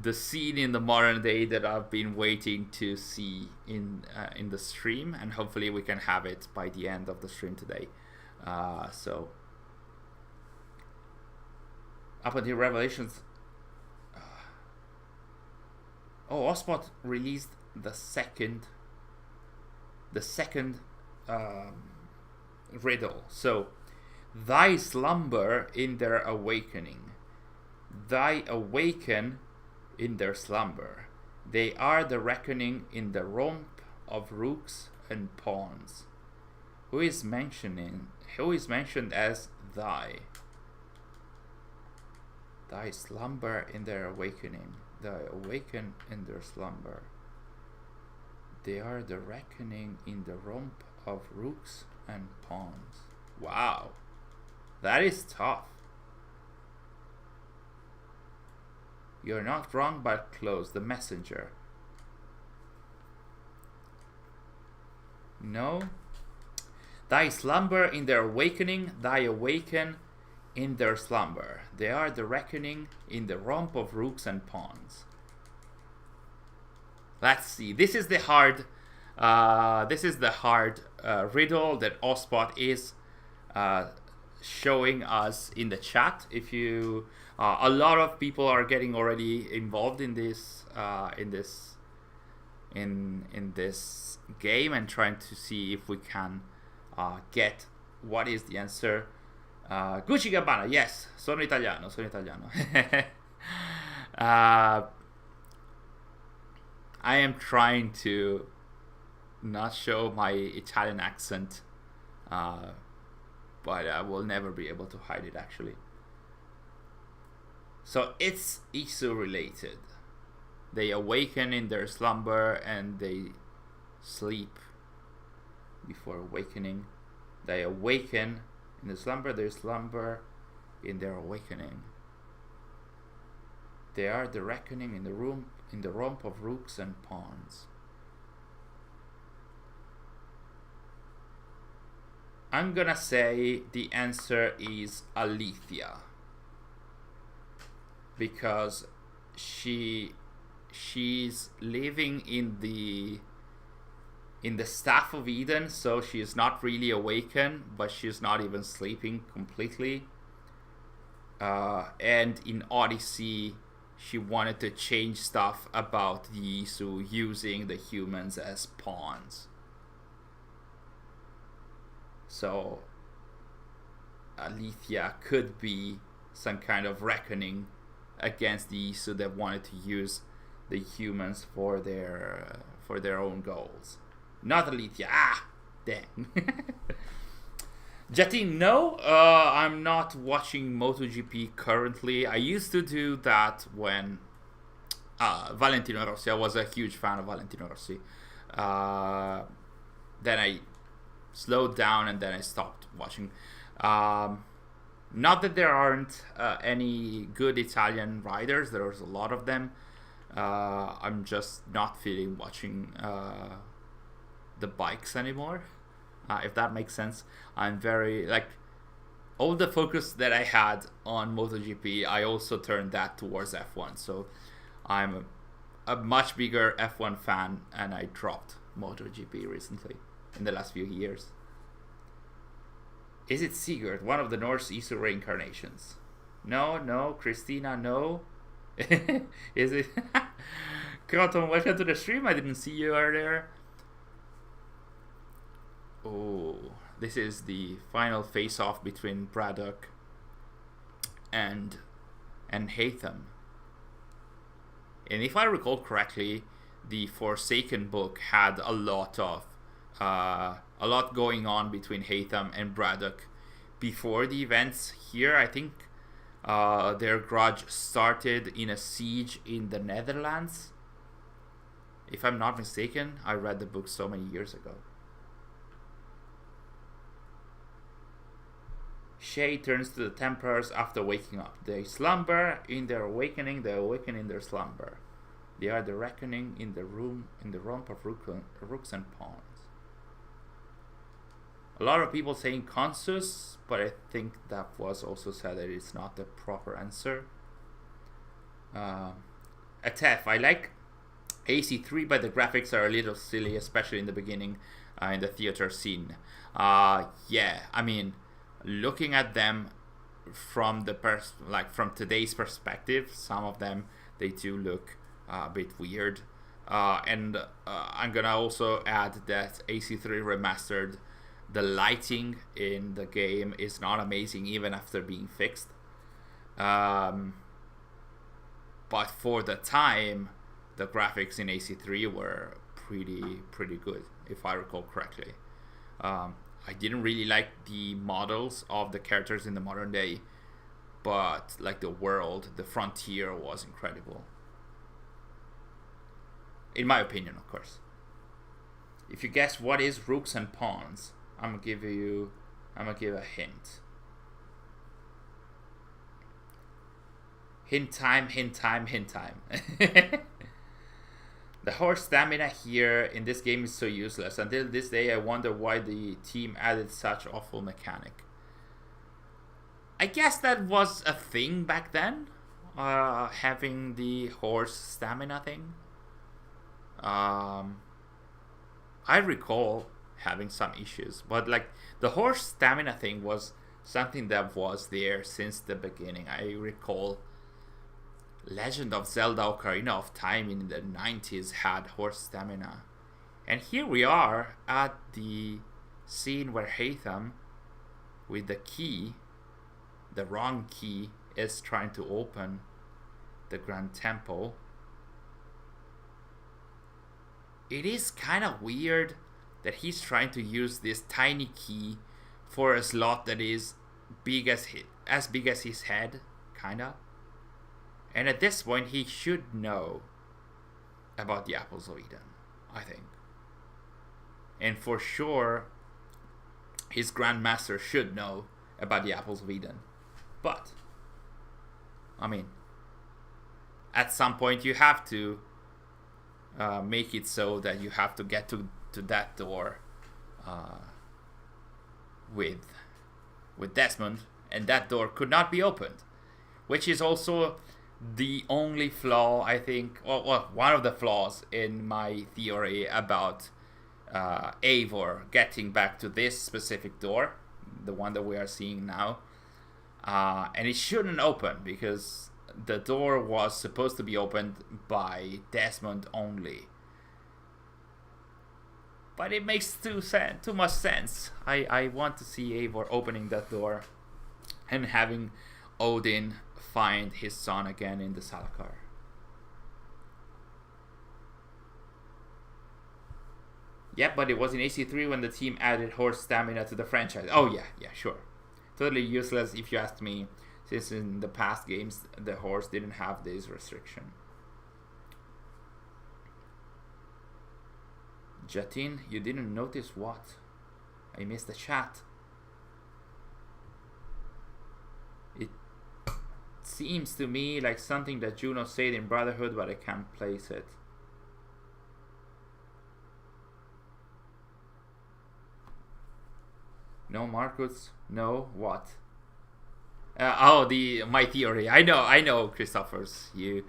the scene in the modern day that I've been waiting to see in the stream, and hopefully we can have it by the end of the stream today. So up until Revelations. Oh, Ospot released the second riddle. So, thy slumber in their awakening, thy awaken in their slumber. They are the reckoning in the romp of rooks and pawns. Who is mentioned as thy? Thy slumber in their awakening. They awaken in their slumber. They are the reckoning in the romp of rooks and pawns. Wow, that is tough. You're not wrong but close. The messenger. No. Thy slumber in their awakening. Thy awaken in their slumber. They are the reckoning in the romp of rooks and pawns. Let's see. This is the hard riddle that Ospot is showing us in the chat. If you, a lot of people are getting already involved in this in this game and trying to see if we can get what is the answer. Gucci Gabbana, yes, sono italiano. I am trying to not show my Italian accent, but I will never be able to hide it, actually. So it's Isu related. They awaken in their slumber and they sleep before awakening. They awaken in the slumber, they slumber in their awakening. They are the reckoning in the romp of rooks and pawns. I'm gonna say the answer is Alethea, because she's living in the Staff of Eden, so she is not really awakened, but she's not even sleeping completely. And in Odyssey, she wanted to change stuff about the Isu using the humans as pawns. So Alethea could be some kind of reckoning against the Isu that wanted to use the humans for their own goals. Not Alethea. Dang. Jetty, no, I'm not watching MotoGP currently. I used to do that when Valentino Rossi. I was a huge fan of Valentino Rossi. Then I slowed down and then I stopped watching. Not that there aren't any good Italian riders. There's a lot of them. I'm just not feeling watching the bikes anymore. If that makes sense. I'm very, like, all the focus that I had on MotoGP, I also turned that towards F1. So I'm a much bigger F1 fan, and I dropped MotoGP recently in the last few years. Is it Sigurd, one of the Norse Isu reincarnations? No, Christina, no. Is it? Croton, welcome to the stream. I didn't see you earlier. Oh, this is the final face-off between Braddock and Haytham. And if I recall correctly, the Forsaken book had a lot going on between Haytham and Braddock before the events here. I think their grudge started in a siege in the Netherlands. If I'm not mistaken, I read the book so many years ago. Shay turns to the Templars after waking up. They slumber in their awakening, they awaken in their slumber. They are the reckoning in the romp of rooks and pawns. A lot of people saying consus, but I think that was also said that it's not the proper answer. Atef, I like AC3, but the graphics are a little silly, especially in the beginning, in the theater scene. Yeah, I mean, looking at them from from today's perspective, some of them they do look a bit weird. And I'm gonna also add that AC3 Remastered, the lighting in the game is not amazing even after being fixed. But for the time, the graphics in AC3 were pretty good, if I recall correctly. I didn't really like the models of the characters in the modern day, but like the world, the frontier was incredible. In my opinion, of course. If you guess what is rooks and pawns, I'm gonna give a hint. Hint time. The horse stamina here in this game is so useless. Until this day, I wonder why the team added such awful mechanic. I guess that was a thing back then, having the horse stamina thing. I recall having some issues, but like the horse stamina thing was something that was there since the beginning. I recall Legend of Zelda Ocarina of Time in the 90s had horse stamina. And here we are at the scene where Haytham, with the key, the wrong key, is trying to open the Grand Temple. It is kind of weird that he's trying to use this tiny key for a slot that is as big as his head, kinda. And at this point, he should know about the Apples of Eden, I think. And for sure, his Grandmaster should know about the Apples of Eden. But, I mean, at some point you have to make it so that you have to get to that door with Desmond, and that door could not be opened, which is also the only flaw, I think, well, one of the flaws in my theory about Eivor getting back to this specific door, the one that we are seeing now. And it shouldn't open because the door was supposed to be opened by Desmond only. But it makes too much sense. I want to see Eivor opening that door and having Odin find his son again in the Salakar. Yeah, but it was in AC3 when the team added horse stamina to the franchise. Oh yeah, sure. Totally useless if you asked me, since in the past games the horse didn't have this restriction. Jatin, you didn't notice what? I missed the chat. It seems to me like something that Juno said in Brotherhood, but I can't place it. No, Markuz. No, what? My theory. I know, Christophers. You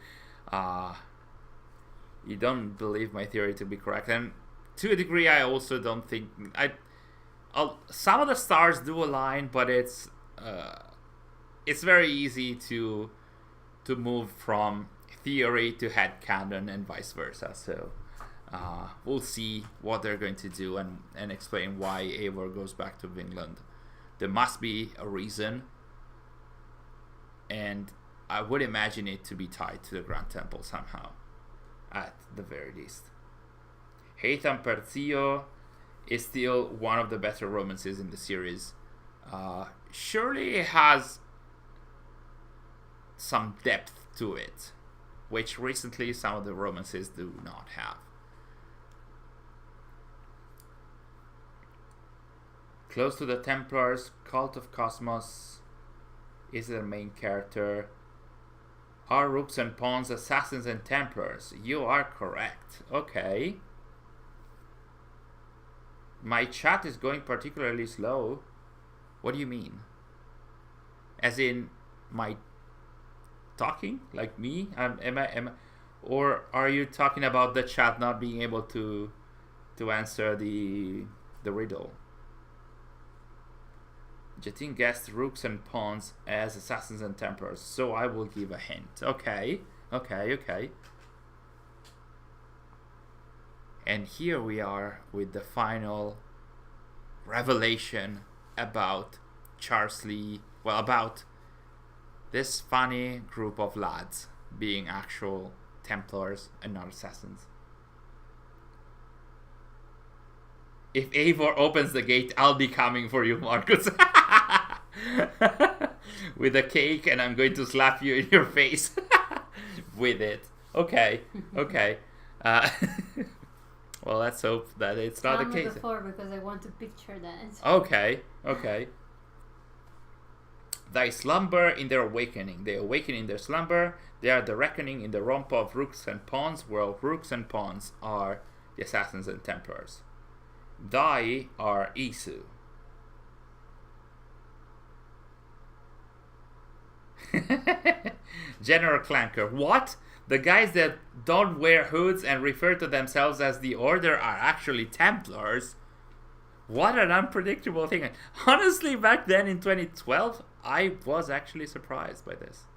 don't believe my theory to be correct, and to a degree, I also don't think some of the stars do align, but it's very easy to move from theory to headcanon and vice versa. So we'll see what they're going to do and explain why Eivor goes back to Vinland. There must be a reason, and I would imagine it to be tied to the Grand Temple somehow, at the very least. Haytham Perzio is still one of the better romances in the series. Surely it has some depth to it, which recently some of the romances do not have. Close to the Templars, Cult of Cosmos is their main character. Are Rooks and Pawns Assassins and Templars? You are correct. Okay. My chat is going particularly slow. What do you mean? As in my talking, like me? Or are you talking about the chat not being able to answer the riddle? Jatin guessed Rooks and Pawns as Assassins and Templars, so I will give a hint. Okay. And here we are with the final revelation about Charsley. Well, about this funny group of lads being actual Templars and not assassins. If Eivor opens the gate, I'll be coming for you, Markuz. With a cake, and I'm going to slap you in your face with it. Okay. Well, let's hope that it's not the case. Before, because I want to picture that. Okay. Thy slumber in their awakening. They awaken in their slumber. They are the reckoning in the romp of Rooks and Pawns, where Rooks and Pawns are the Assassins and Templars. Thy are Isu. General Clanker. What? The guys that don't wear hoods and refer to themselves as the Order are actually Templars? What an unpredictable thing. Honestly, back then in 2012, I was actually surprised by this.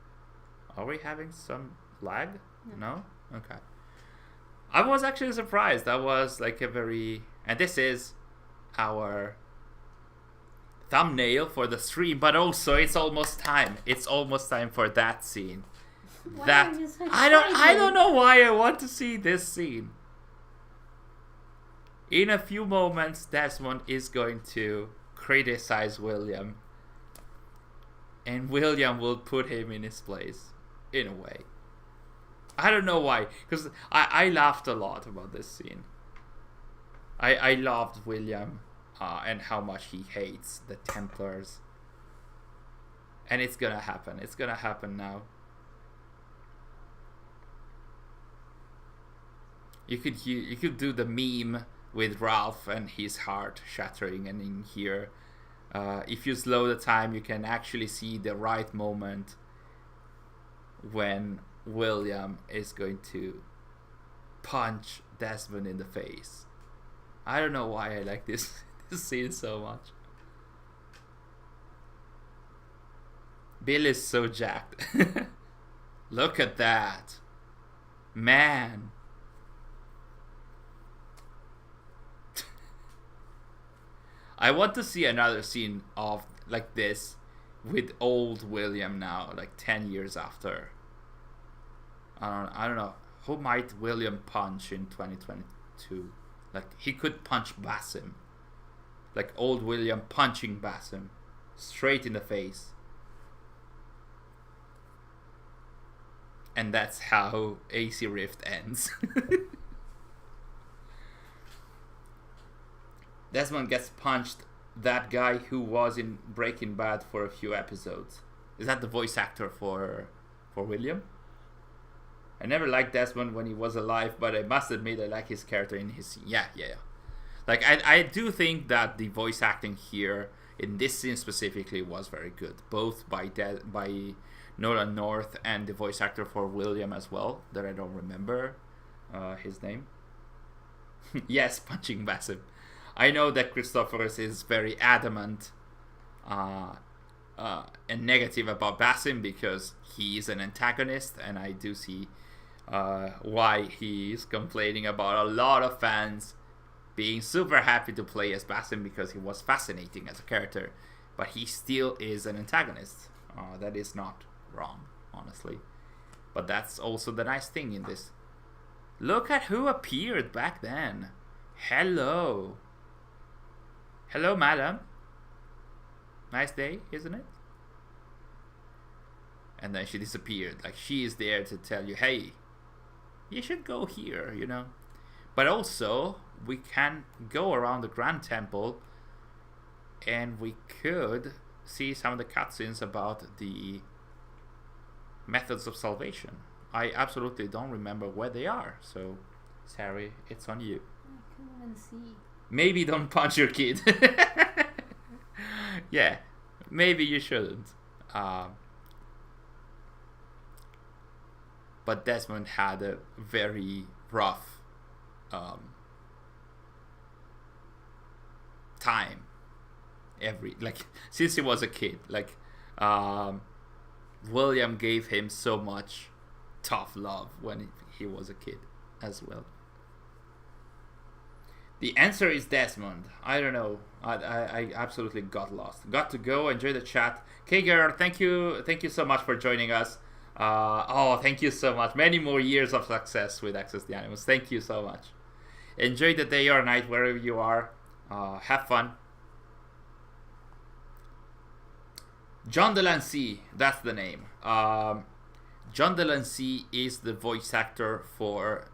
Are we having some lag? No? Okay. I was actually surprised. That was like a very... And this is our thumbnail for the stream, but also it's almost time. It's almost time for that scene. Why are you so I don't know why I want to see this scene. In a few moments, Desmond is going to criticize William, and William will put him in his place, in a way. I don't know why, because I laughed a lot about this scene. I loved William and how much he hates the Templars. And it's gonna happen. It's gonna happen now. You could do the meme with Ralph and his heart shattering, and in here, if you slow the time, you can actually see the right moment when William is going to punch Desmond in the face. I don't know why I like this scene so much. Bill is so jacked. Look at that. Man. I want to see another scene of like this with old William now, like 10 years after. I don't know. Who might William punch in 2022? Like, he could punch Basim. Like old William punching Basim straight in the face. And that's how AC Rift ends. Desmond gets punched, that guy who was in Breaking Bad for a few episodes. Is that the voice actor for William? I never liked Desmond when he was alive, but I must admit I like his character in his... Yeah. Like, I do think that the voice acting here, in this scene specifically, was very good. Both by Nolan North and the voice actor for William as well, that I don't remember his name. Yes, punching Basim. I know that Christophorus is very adamant and negative about Basim because he is an antagonist, and I do see why he is complaining about a lot of fans being super happy to play as Basim because he was fascinating as a character, but he still is an antagonist. That is not wrong, honestly. But that's also the nice thing in this. Look at who appeared back then. Hello, madam. Nice day, isn't it? And then she disappeared. Like, she is there to tell you, hey, you should go here, you know. But also, we can go around the Grand Temple and we could see some of the cutscenes about the methods of salvation. I absolutely don't remember where they are. So, Sary, it's on you. I can't even see. Maybe don't punch your kid. Yeah, maybe you shouldn't. But Desmond had a very rough time. Since he was a kid, William gave him so much tough love when he was a kid as well. The answer is Desmond. I don't know. I absolutely got lost. Got to go. Enjoy the chat. Kager, thank you so much for joining us. Thank you so much. Many more years of success with Access The Animus. Thank you so much. Enjoy the day or night wherever you are. Have fun. John Delancey, that's the name. John Delancey is the voice actor for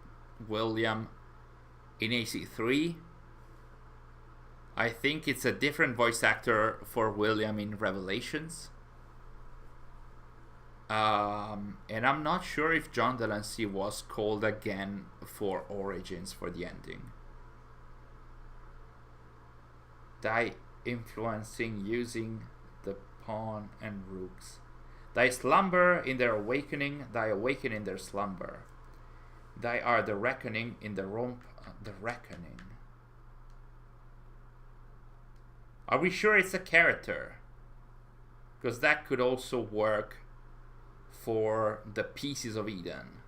William in AC3. I think it's a different voice actor for William in Revelations. And I'm not sure if John Delancey was called again for Origins for the ending. Die influencing using the pawn and rooks. Thy slumber in their awakening, thy awaken in their slumber. Thy are the reckoning in the romp, the reckoning. Are we sure it's a character? Because that could also work for the Pieces of Eden.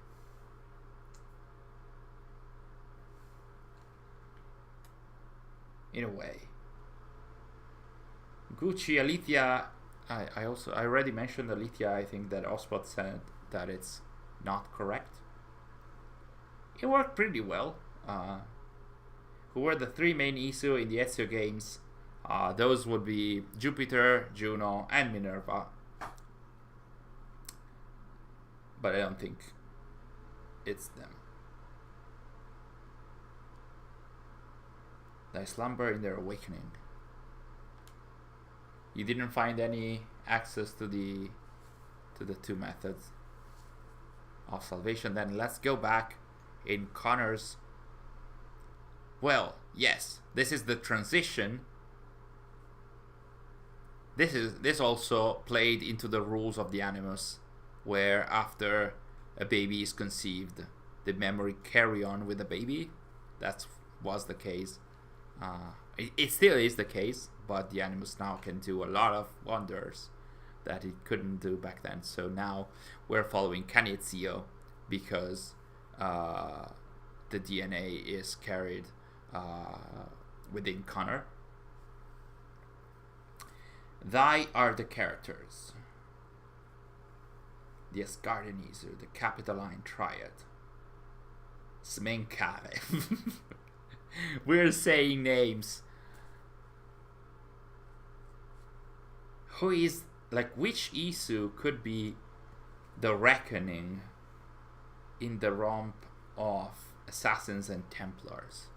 In a way. Gucci, Alithia, I already mentioned Alithia. I think that Ospot said that it's not correct. It worked pretty well. Who were the three main Isu in the Ezio games? Those would be Jupiter, Juno, and Minerva. But I don't think it's them. Thy slumber in their awakening. You didn't find any access to the two methods of salvation. Then let's go back in Connor's. Well, yes, this is the transition. This also played into the rules of the Animus, where after a baby is conceived, the memory carry on with the baby. That was the case. It still is the case, but the Animus now can do a lot of wonders that it couldn't do back then. So now we're following Ezio because the DNA is carried within Connor. Thy are the characters. The Asgardianizer, the Capitoline Triad. Smenkare. We're saying names. Who is, like, which Isu could be the reckoning in the romp of Assassins and Templars?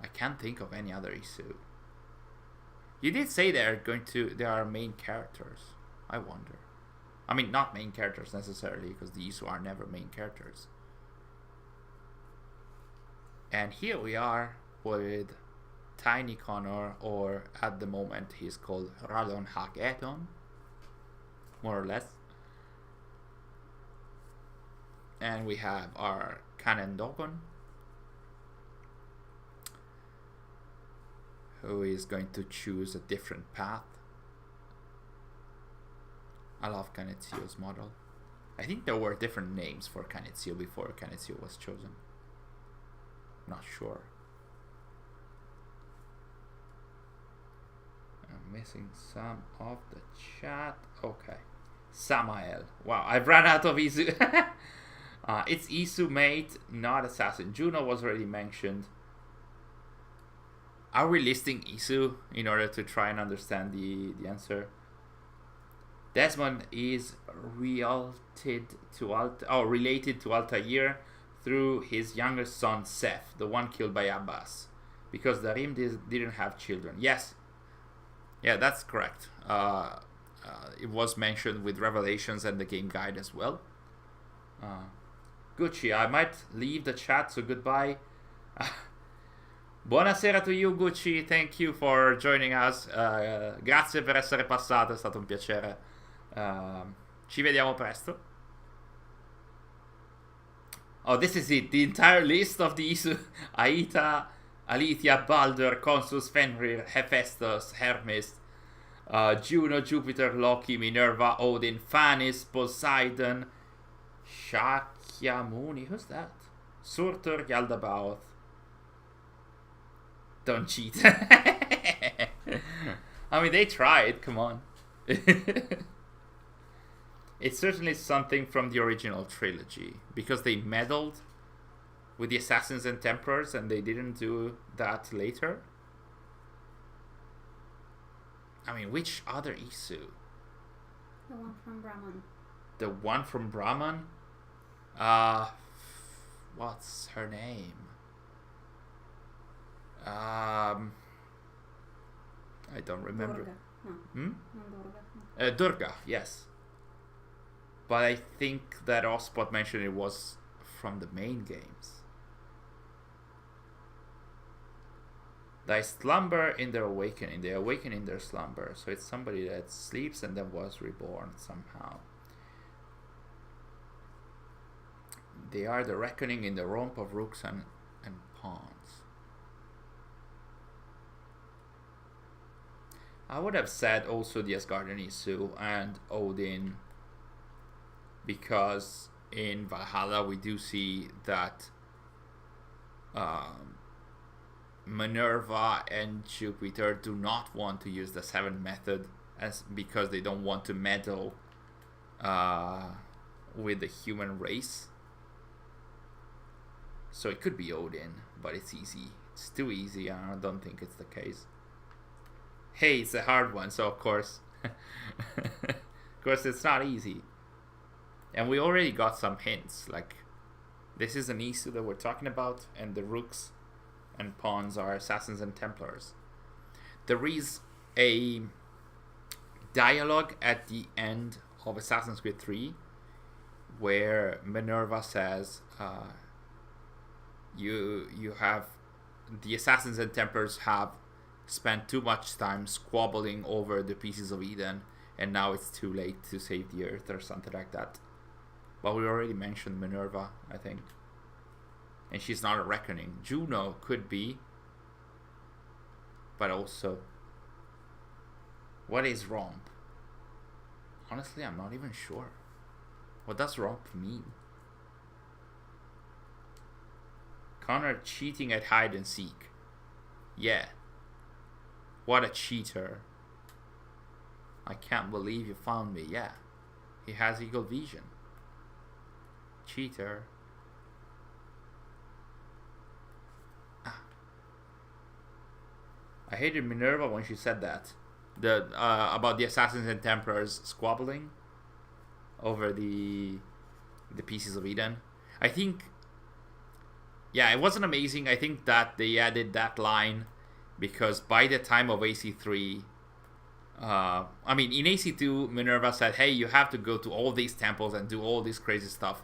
I can't think of any other Isu. You did say they are main characters. I wonder. I mean, not main characters necessarily, because the Isu are never main characters. And here we are with Tiny Connor, or at the moment he's called Radon Hageton, more or less. And we have our Kanen Dogon, who is going to choose a different path. I love Kanetsuyo's model. I think there were different names for Kanetsuyo before Kanetsuyo was chosen. Not sure. I'm missing some of the chat. Okay. Samael. Wow, I've run out of Isu. It's Isu mate, not assassin. Juno was already mentioned. Are we listing Isu in order to try and understand the answer? Desmond is related to Altair through his younger son Seth, the one killed by Abbas, because Darim didn't have children. Yes, yeah, that's correct. It was mentioned with Revelations and the game guide as well. Gucci, I might leave the chat, so goodbye. Buonasera to you, Gucci. Thank you for joining us. Grazie per essere passato, è stato un piacere. Ci vediamo presto. Oh, this is it. The entire list of the Isu: Aita, Alethea, Baldur, Consus, Fenrir, Hephaestus, Hermes, Juno, Jupiter, Loki, Minerva, Odin, Phanis, Poseidon, Shakyamuni. Who's that? Surtur, Yaldabaoth. Don't cheat. I mean, they tried. Come on. It's certainly something from the original trilogy, because they meddled with the Assassins and Templars and they didn't do that later. I mean, which other Isu? The one from Brahman. The one from Brahman? What's her name? I don't remember. Durga. No. Hmm? No, Durga. Durga, yes. But I think that Ospot mentioned it was from the main games. They slumber in their awakening. They awaken in their slumber. So it's somebody that sleeps and then was reborn somehow. They are the reckoning in the romp of rooks and pawns. I would have said also the Asgardian Isu and Odin, because in Valhalla we do see that Minerva and Jupiter do not want to use the seventh method, because they don't want to meddle with the human race. So it could be Odin, but it's easy. It's too easy, and I don't think it's the case. Hey, it's a hard one, so of course it's not easy. And we already got some hints, like this is an Isu that we're talking about, and the rooks and pawns are Assassins and Templars. There is a dialogue at the end of Assassin's Creed 3 where Minerva says, you have, the Assassins and Templars have spent too much time squabbling over the pieces of Eden, and now it's too late to save the earth, or something like that. But we already mentioned Minerva, I think. And she's not a reckoning. Juno could be. But also, what is romp? Honestly, I'm not even sure. What does romp mean? Connor cheating at hide and seek. Yeah. What a cheater. I can't believe you found me. Yeah. He has eagle vision. Cheater. hated Minerva when she said that. About the assassins and templars squabbling over the pieces of Eden. I think, yeah, it wasn't amazing. I think that they added that line because by the time of AC3, I mean, in AC2, Minerva said, hey, you have to go to all these temples and do all this crazy stuff.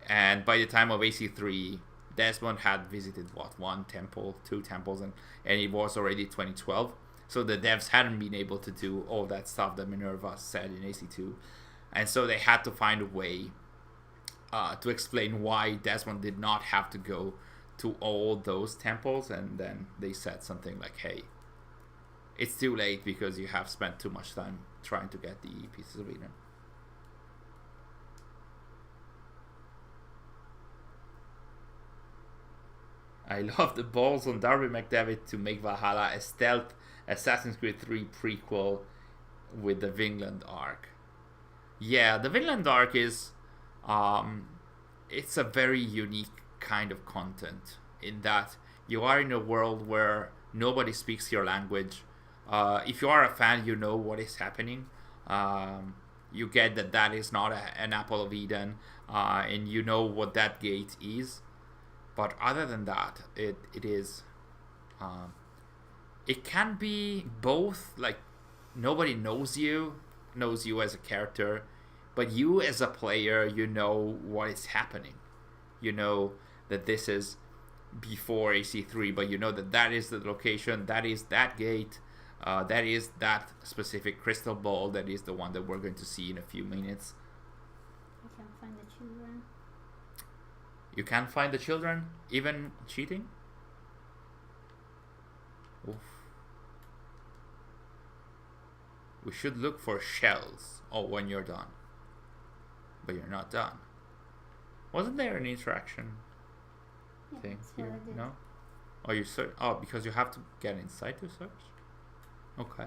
And by the time of AC3, Desmond had visited, one temple, 2 temples, and it was already 2012. So the devs hadn't been able to do all that stuff that Minerva said in AC2. And so they had to find a way to explain why Desmond did not have to go to all those temples. And then they said something like, hey, it's too late because you have spent too much time trying to get the pieces of Eden. I love the balls on Darby McDavid to make Valhalla a stealth Assassin's Creed 3 prequel with the Vinland arc. Yeah, the Vinland arc is it's a very unique kind of content in that you are in a world where nobody speaks your language. If you are a fan, you know what is happening. You get that is not an apple of Eden, and you know what that gate is. But other than that, it is. It can be both. Like nobody knows you as a character, but you as a player, you know what is happening. You know that this is before AC3, but you know that is the location, that is that gate, that is that specific crystal ball, that is the one that we're going to see in a few minutes. I can't find the children. You can't find the children, even cheating? Oof. We should look for shells. Oh, when you're done. But you're not done. Wasn't there an interaction thing here? No? Oh, you search. Oh, because you have to get inside to search? Okay.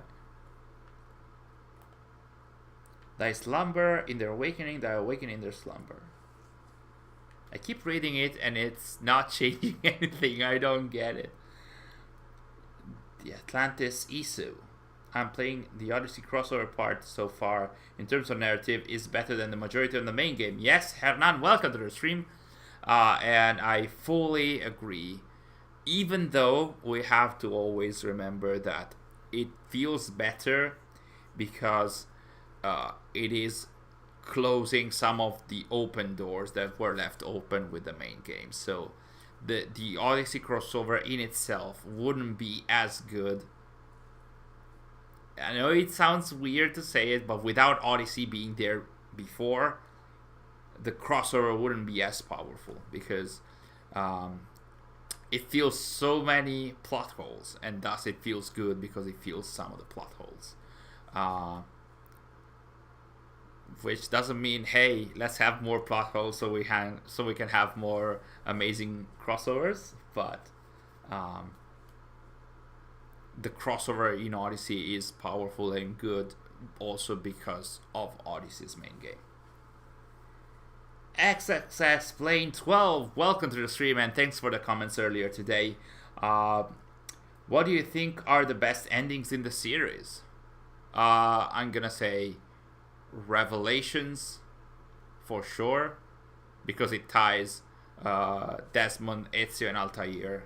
Thy slumber in their awakening, thy awakening in their slumber. I keep reading it and it's not changing anything. I don't get it. The Atlantis Isu. I'm playing the Odyssey crossover part so far. In terms of narrative, is better than the majority of the main game. Yes, Hernan, welcome to the stream. And I fully agree. Even though we have to always remember that it feels better because it is closing some of the open doors that were left open with the main game. So the Odyssey crossover in itself wouldn't be as good. I know it sounds weird to say it, but without Odyssey being there before, the crossover wouldn't be as powerful because it feels so many plot holes, and thus it feels good because it feels some of the plot holes. Which doesn't mean, hey, let's have more plot holes so we can have more amazing crossovers, but the crossover in Odyssey is powerful and good also because of Odyssey's main game. XXS Plane 12, welcome to the stream and thanks for the comments earlier today. What do you think are the best endings in the series? I'm gonna say Revelations for sure, because it ties Desmond, Ezio, and Altair.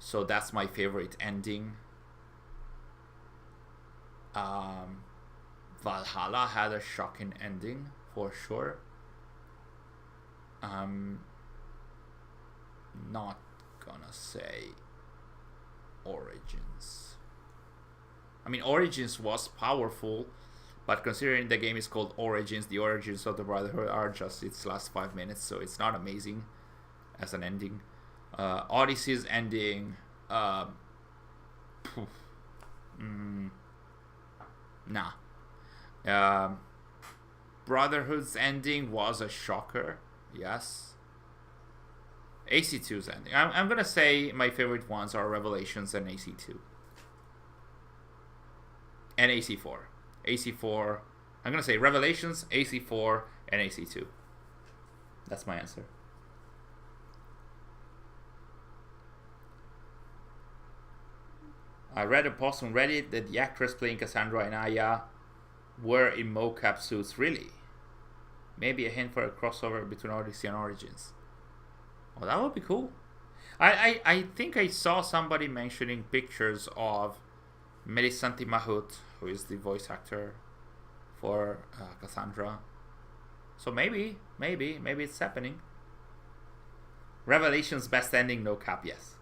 So that's my favorite ending. Valhalla had a shocking ending for sure. I'm not gonna say Origins. I mean, Origins was powerful, but considering the game is called Origins, the origins of the Brotherhood are just its last 5 minutes, so it's not amazing as an ending. Odyssey's ending, nah. Brotherhood's ending was a shocker, yes. AC2's ending. I'm gonna say my favorite ones are Revelations and AC2. And AC4. AC4, I'm gonna say Revelations, AC4, and AC2. That's my answer. I read a post on Reddit that the actress playing Cassandra and Aya were in mocap suits. Really? Maybe a hint for a crossover between Odyssey and Origins. Oh, that would be cool. I think I saw somebody mentioning pictures of Melissanti Mahut, who is the voice actor for Cassandra. So maybe it's happening. Revelation's best ending, no cap, yes.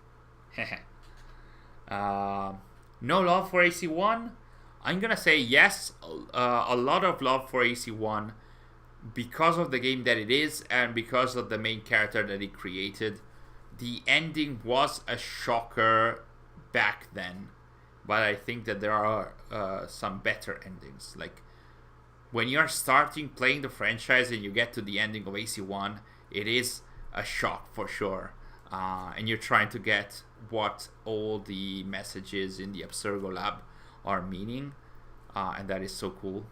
No love for AC1. I'm gonna say yes. A lot of love for AC1 because of the game that it is and because of the main character that it created. The ending was a shocker back then, but I think that there are some better endings. Like when you're starting playing the franchise and you get to the ending of AC1, it is a shock for sure. And you're trying to get what all the messages in the Abstergo lab are meaning, and that is so cool.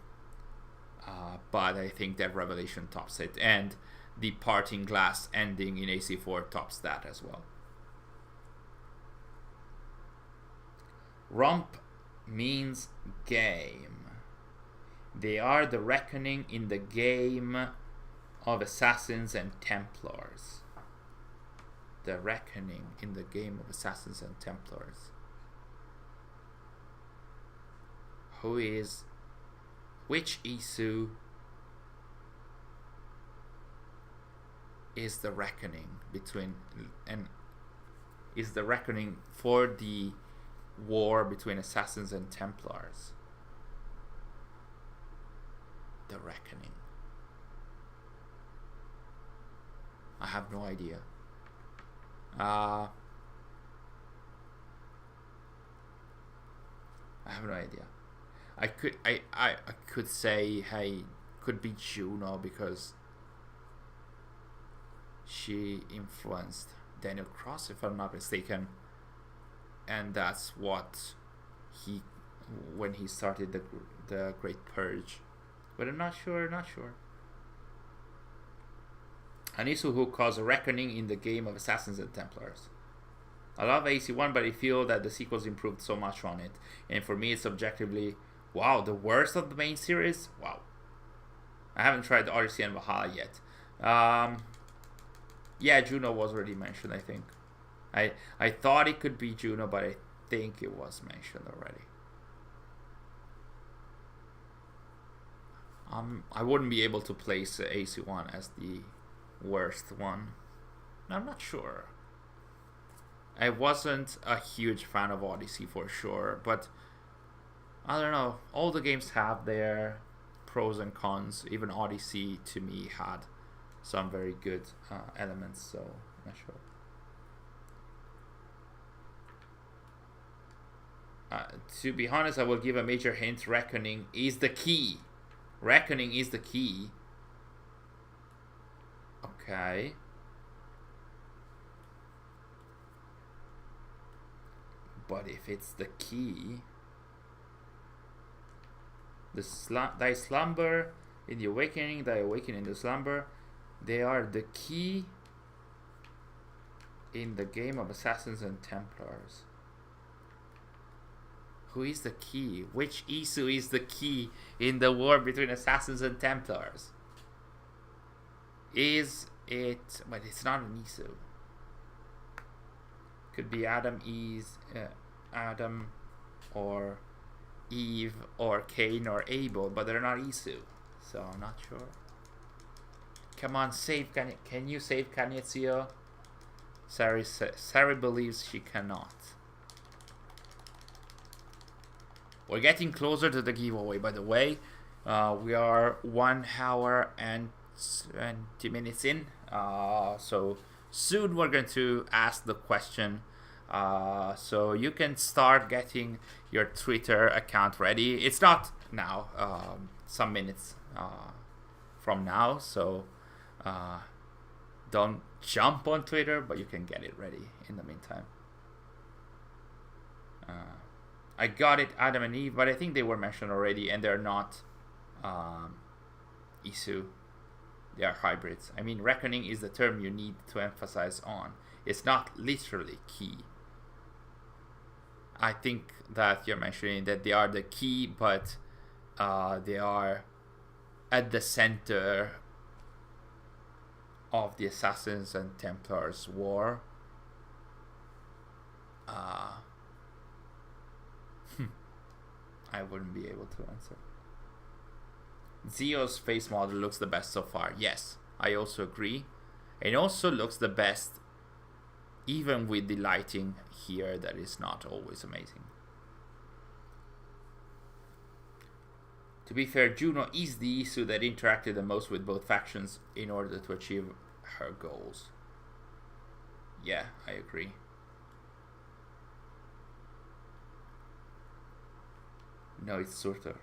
But I think that Revelation tops it, and the Parting Glass ending in AC4 tops that as well. Romp means game. They are the reckoning in the game of Assassins and Templars. The reckoning in the game of Assassins and Templars. Which Isu is the reckoning between, and is the reckoning for the war between Assassins and Templars? The reckoning. I have no idea. I have no idea. I could say, hey, could be Juno because she influenced Daniel Cross, if I'm not mistaken, and that's what when he started the Great Purge. But I'm not sure. An issue who caused a reckoning in the game of Assassins and Templars. I love AC1, but I feel that the sequels improved so much on it, and for me it's objectively, wow, the worst of the main series. Wow. I haven't tried Odyssey and Valhalla yet. Yeah, Juno was already mentioned, I think. I thought it could be Juno, but I think it was mentioned already. I wouldn't be able to place AC1 as the worst one. I'm not sure. I wasn't a huge fan of Odyssey for sure, but I don't know. All the games have their pros and cons. Even Odyssey to me had some very good elements, so I'm not sure. To be honest, I will give a major hint. Reckoning is the key. Reckoning is the key. Okay. But if it's the key, thy slumber in the awakening, thy awakening in the slumber, they are the key in the game of Assassins and Templars. Who is the key? Which Isu is the key in the war between Assassins and Templars? Is it... But it's not an Isu. Could be Adam, Adam, or Eve, or Cain, or Abel, but they're not Isu, so I'm not sure. Come on, save can you save Ezio? Sary believes she cannot. We're getting closer to the giveaway, by the way. We are 1 hour and 20 minutes in, so soon we're going to ask the question, so you can start getting your Twitter account ready. It's not now, some minutes from now, so don't jump on Twitter, but you can get it ready in the meantime. I got it, Adam and Eve, but I think they were mentioned already, and they're not Isu. They are hybrids. I mean, reckoning is the term you need to emphasize on. It's not literally key. I think that you're mentioning that they are the key, but they are at the center of the Assassins and Templars war. I wouldn't be able to answer. Ezio's face model looks the best so far. Yes, I also agree. It also looks the best even with the lighting here that is not always amazing. To be fair, Juno is the issue that interacted the most with both factions in order to achieve her goals. Yeah, I agree. No, it's Surtur.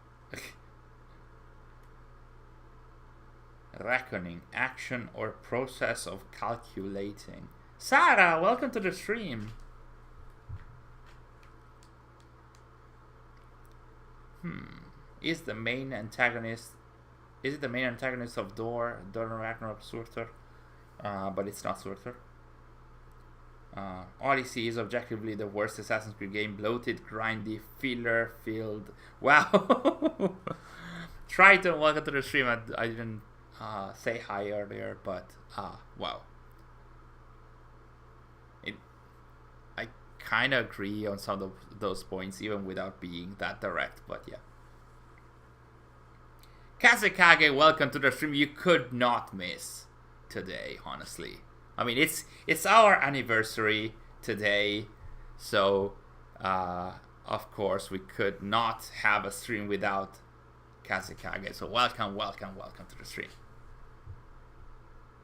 Reckoning, action or process of calculating. Sarah, welcome to the stream. Is it the main antagonist of Dawn Ragnarok Surtur? But it's not Surtur. Odyssey is objectively the worst Assassin's Creed game. Bloated, grindy, filler-filled. Wow! Triton, welcome to the stream. I didn't say hi earlier, but wow. I kind of agree on some of those points, even without being that direct, but yeah. Kazekage, welcome to the stream. You could not miss today, honestly. I mean, it's our anniversary today, so of course we could not have a stream without Kazekage. So welcome to the stream.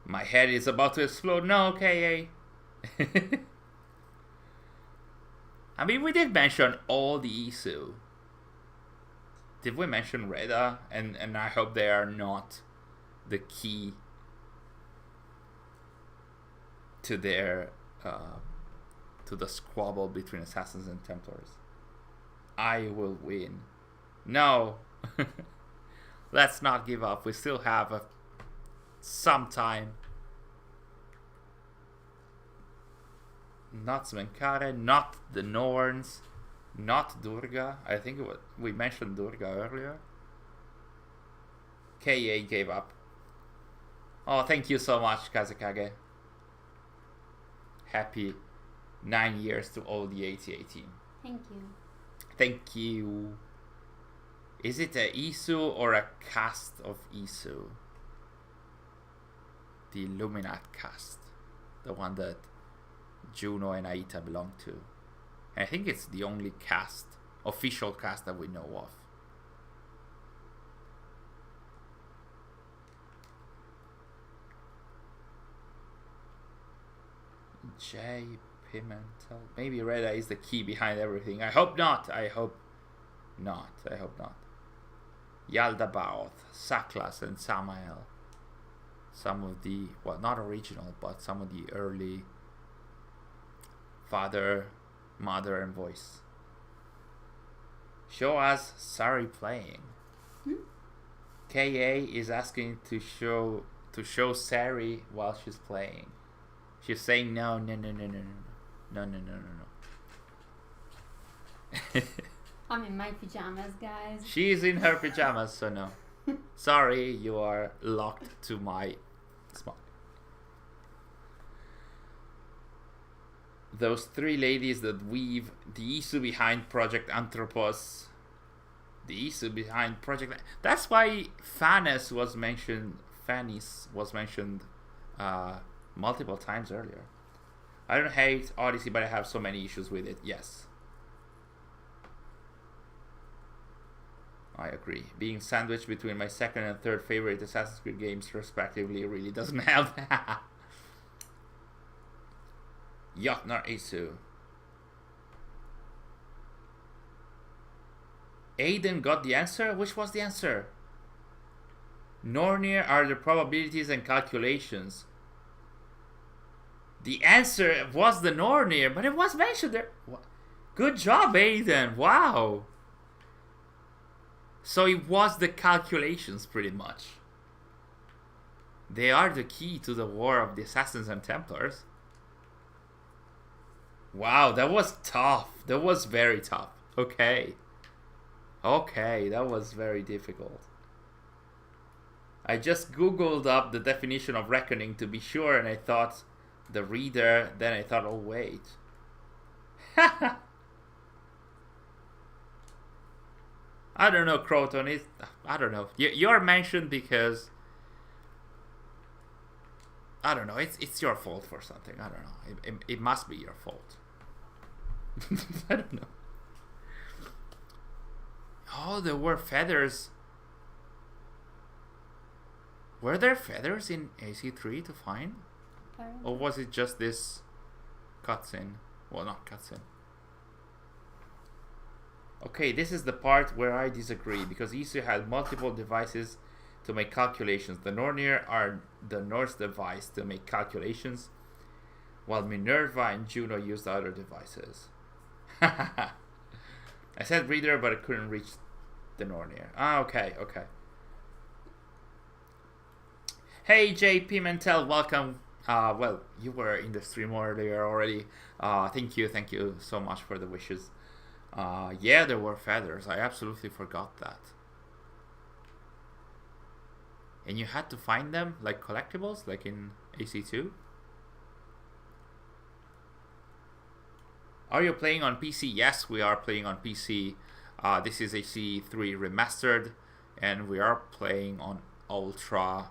My head is about to explode. No, KA. I mean, we did mention all the Isu. Did we mention Reda? And I hope they are not the key to their to the squabble between Assassins and Templars. I will win. No. Let's not give up. We still have some time. Not Smenkare, not the Norns, not Durga. I think we mentioned Durga earlier. KA gave up. Oh, thank you so much, Kazekage. Happy 9 years to all the ATA team. Thank you. Thank you. Is it a Isu or a cast of Isu? The Illuminat cast. The one that Juno and Aita belong to. And I think it's the only cast, official cast that we know of. J. Pimentel. Maybe Reda is the key behind everything. I hope not. I hope not. Yalda Baoth, Saklas, and Samael. Some of the, well, not original, but some of the early father, mother, and voice. Show us Sary playing. KA is asking to show Sary while she's playing. She's saying no. I'm in my pajamas, guys. She's in her pajamas, so no. Sorry, you are locked to my spot. Those three ladies that weave the Isu behind Project Anthropos. The Isu behind Project... That's why Fanis was mentioned multiple times earlier. I don't hate Odyssey, but I have so many issues with it. Yes. I agree. Being sandwiched between my second and third favorite Assassin's Creed games, respectively, really doesn't help. Jotnar Isu. Aiden got the answer? Which was the answer? Nornir are the probabilities and calculations. The answer was the Nornir, but it was mentioned there. Good job, Aiden. Wow. So it was the calculations, pretty much. They are the key to the war of the Assassins and Templars. Wow, that was tough. That was very tough. Okay. Okay, that was very difficult. I just googled up the definition of reckoning to be sure, and I thought the reader, then I thought, oh wait. I don't know, Croton. I don't know. You're mentioned because I don't know. It's your fault for something. I don't know. It must be your fault. I don't know. Oh, there were feathers. Were there feathers in AC3 to find? Or was it just this cutscene? Well, not cutscene. Okay, this is the part where I disagree, because Ezio had multiple devices to make calculations. The Nornir are the Norse device to make calculations, while Minerva and Juno used other devices. I said reader, but I couldn't reach the Nornir. Ah, okay, okay. Hey, J. Pimentel, welcome. Well, you were in the stream earlier already. Thank you so much for the wishes. Yeah, there were feathers. I absolutely forgot that. And you had to find them like collectibles, like in AC2? Are you playing on PC? Yes, we are playing on PC. This is AC3 Remastered, and we are playing on Ultra,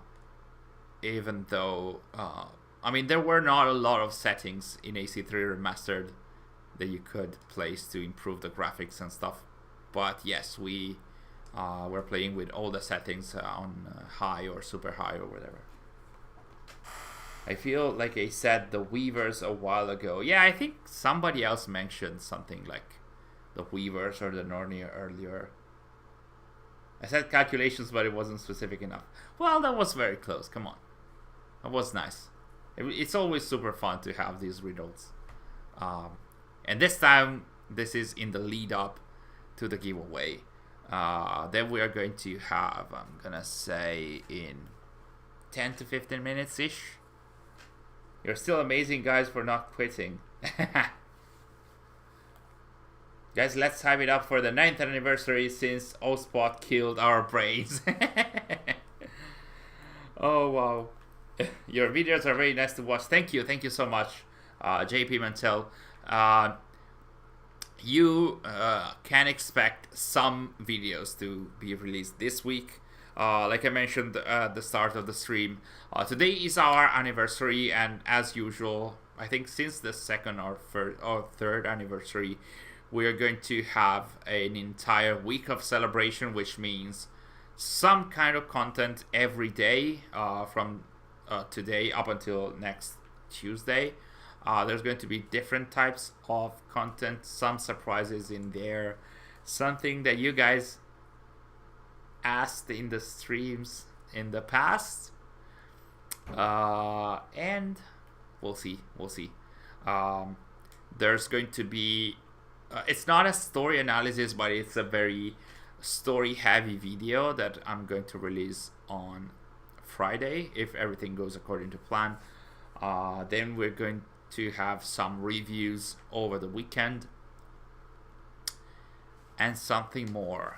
even though, I mean, there were not a lot of settings in AC3 Remastered that you could place to improve the graphics and stuff. But yes, we're playing with all the settings on high or super high or whatever. I feel like I said the Weavers a while ago. Yeah, I think somebody else mentioned something like the Weavers or the Nornir earlier. I said calculations, but it wasn't specific enough. Well, that was very close. Come on. That was nice. It's always super fun to have these riddles. And this time, this is in the lead up to the giveaway. Then we are going to have, I'm gonna say, in 10 to 15 minutes-ish. You're still amazing, guys, for not quitting. Guys, let's hype it up for the 9th anniversary since Ospot killed our brains. Oh, wow. Your videos are very nice to watch. Thank you so much, JP Mantel. You can expect some videos to be released this week. Like I mentioned at the start of the stream, today is our anniversary, and as usual, I think since the second or third anniversary, we are going to have an entire week of celebration, which means some kind of content every day from today up until next Tuesday. There's going to be different types of content, some surprises in there, something that you guys asked in the streams in the past, and we'll see. There's going to be it's not a story analysis, but it's a very story heavy video that I'm going to release on Friday if everything goes according to plan. Then we're going to have some reviews over the weekend and something more.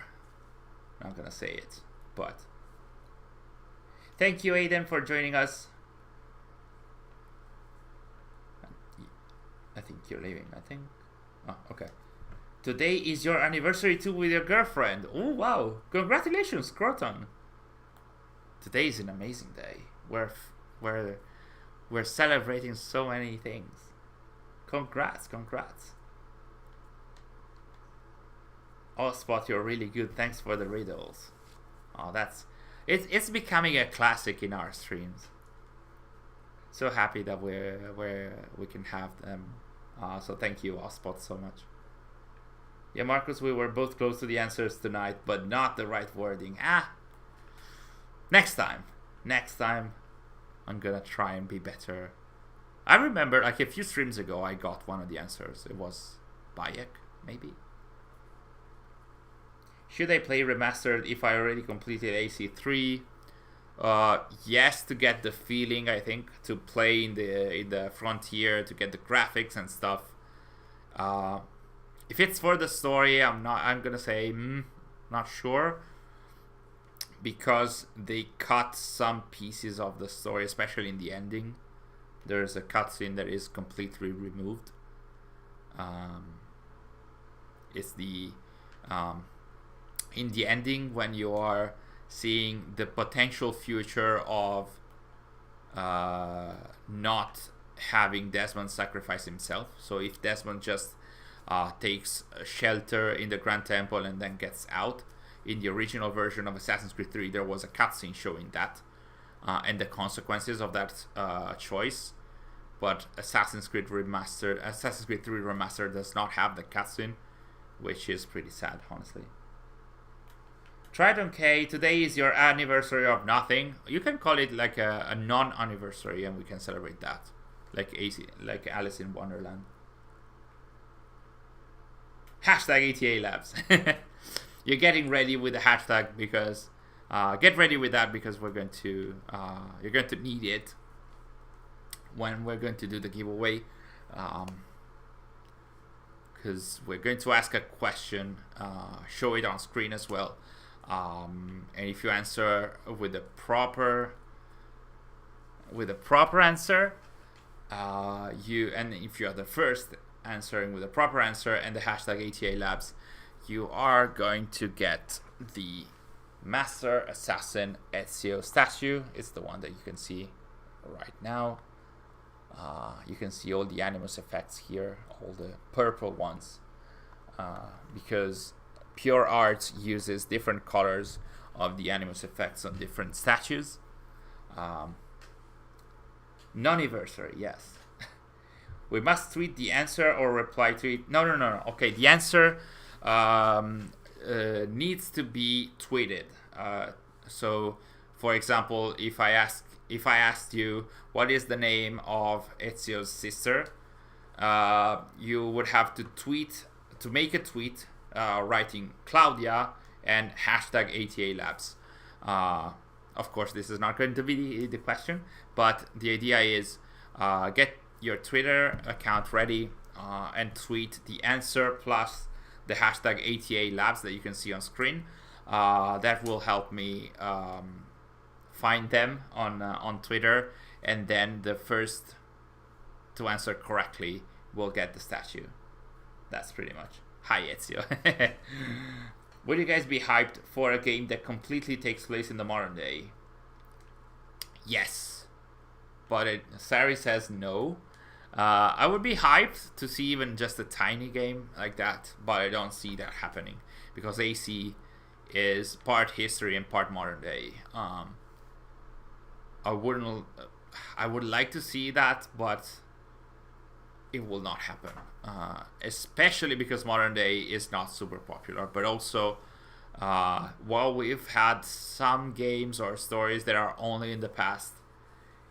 I'm not gonna say it, but thank you, Aiden, for joining us. I think you're leaving. Oh, okay. Today is your anniversary too with your girlfriend. Oh wow! Congratulations, Croton. Today is an amazing day. We're celebrating so many things. Congrats. Oh, Spot, you're really good. Thanks for the riddles. Oh, it's becoming a classic in our streams. So happy that we can have them. So thank you, Spot, so much. Yeah, Marcus, we were both close to the answers tonight, but not the right wording. Next time, I'm gonna try and be better. I remember, like a few streams ago, I got one of the answers. It was Bayek, maybe. Should I play Remastered if I already completed AC3? Yes, to get the feeling, I think, to play in the Frontier, to get the graphics and stuff. If it's for the story, I'm gonna say not sure, because they cut some pieces of the story, especially in the ending. There's a cutscene that is completely removed. It's the in the ending when you are seeing the potential future of not having Desmond sacrifice himself. So if Desmond just takes shelter in the Grand Temple and then gets out, in the original version of Assassin's Creed 3 there was a cutscene showing that and the consequences of that choice. But Assassin's Creed 3 Remastered does not have the cutscene, which is pretty sad, honestly. Triton K, today is your anniversary of nothing. You can call it like a non-anniversary and we can celebrate that. Like Alice in Wonderland. Hashtag ATA Labs. You're getting ready with the hashtag because get ready with that, because we're going to you're going to need it when we're going to do the giveaway, because we're going to ask a question, show it on screen as well, and if you answer with the proper answer, and if you are the first answering with a proper answer and the hashtag ATA Labs, you are going to get the Master Assassin Ezio statue. It's the one that you can see right now. You can see all the Animus effects here, all the purple ones, because Pure Art uses different colors of the Animus effects on different statues. Non-anniversary, yes. We must tweet the answer or reply to it. No. Okay, the answer needs to be tweeted. So, for example, if I asked you what is the name of Ezio's sister, you would have to make a tweet writing Claudia and hashtag ATA Labs. Of course, this is not going to be the question, but the idea is get your Twitter account ready and tweet the answer plus the hashtag ATA Labs that you can see on screen. That will help me find them on Twitter, and then the first to answer correctly will get the statue. That's pretty much. Hi, Ezio. Would you guys be hyped for a game that completely takes place in the modern day? Yes, but Sary says no. I would be hyped to see even just a tiny game like that, but I don't see that happening because AC is part history and part modern day. I would like to see that, but it will not happen. Especially because modern day is not super popular, but also while we've had some games or stories that are only in the past,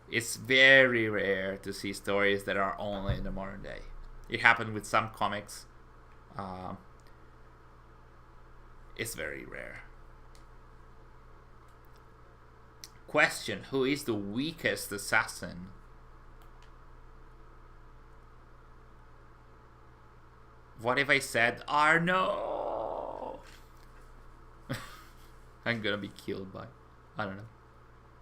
it's very rare to see stories that are only in the modern day. It happened with some comics. It's very rare. Question: who is the weakest assassin? What if I said Arno? I'm gonna be killed by, I don't know.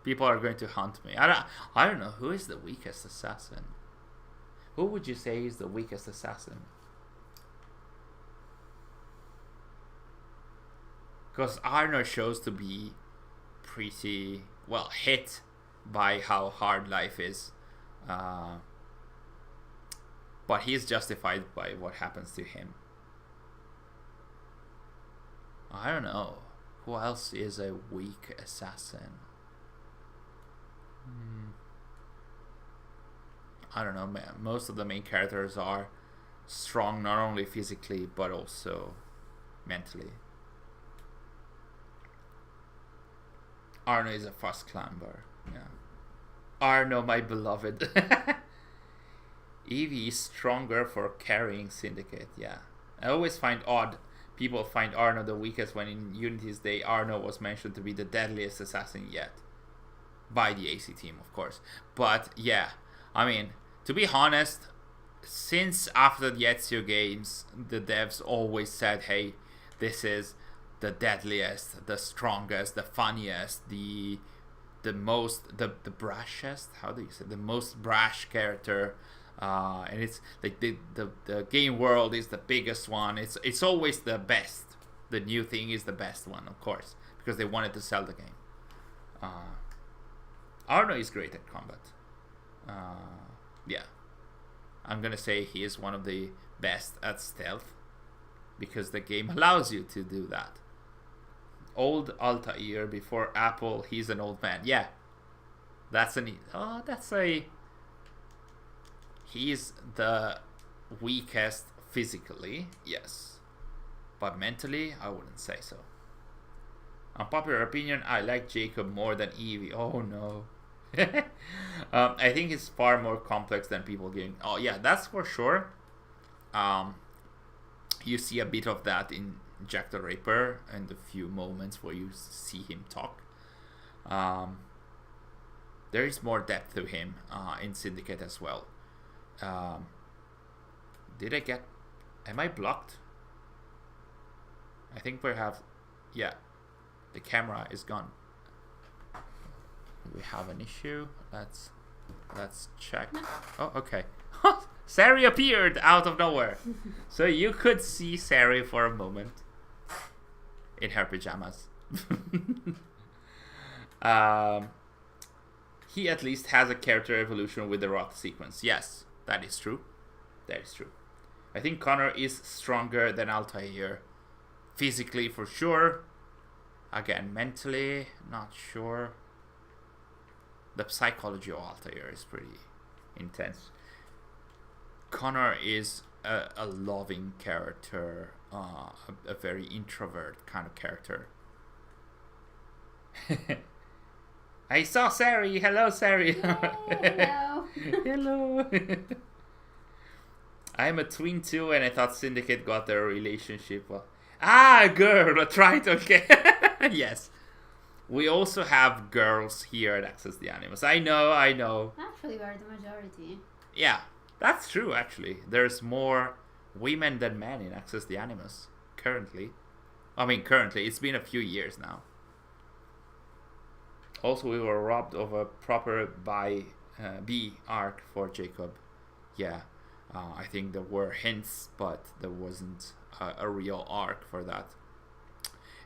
People are going to hunt me. I don't know who is the weakest assassin. Who would you say is the weakest assassin? Because Arno shows to be pretty well hit by how hard life is, but he's justified by what happens to him. I don't know who else is a weak assassin. I don't know, man. Most of the main characters are strong not only physically but also mentally. Arno is a fast climber. Yeah. Arno, my beloved. Evie is stronger for carrying Syndicate. Yeah. I always find odd people find Arno the weakest when in Unity's Day Arno was mentioned to be the deadliest assassin yet. By the AC team, of course. But yeah, I mean, to be honest, since after the Ezio games, the devs always said, hey, this is the deadliest, the strongest, the funniest, the most, the brashest, how do you say, the most brash character, and it's like the game world is the biggest one. It's always the best. The new thing is the best one, of course, because they wanted to sell the game. Arno is great at combat. Yeah, I'm gonna say he is one of the best at stealth, because the game allows you to do that. Old Altair before Apple, he's an old man. Yeah, he's the weakest physically, yes, but mentally I wouldn't say so. Unpopular opinion, I like Jacob more than Evie. Oh no. I think it's far more complex than people giving. Oh yeah, that's for sure. You see a bit of that in Jack the Ripper and the few moments where you see him talk. There is more depth to him in Syndicate as well. Am I blocked? I think perhaps, yeah, the camera is gone. We have an issue. Let's check. Oh, okay. Sary appeared out of nowhere. So you could see Sary for a moment in her pajamas. He at least has a character evolution with the Roth sequence. Yes, that is true. That is true. I think Connor is stronger than Altair. Physically, for sure. Again, mentally, not sure. The psychology of Altair is pretty intense. Connor is a loving character, a very introvert kind of character. I saw Sary. Hello, Sary. Hello. Hello. I'm a twin too, and I thought Syndicate got their relationship well. Girl, trying to get. Yes. We also have girls here at Access The Animus. I know. Actually, we're the majority. Yeah, that's true, actually. There's more women than men in Access The Animus, currently. It's been a few years now. Also, we were robbed of a proper B arc for Jacob. Yeah, I think there were hints, but there wasn't a real arc for that.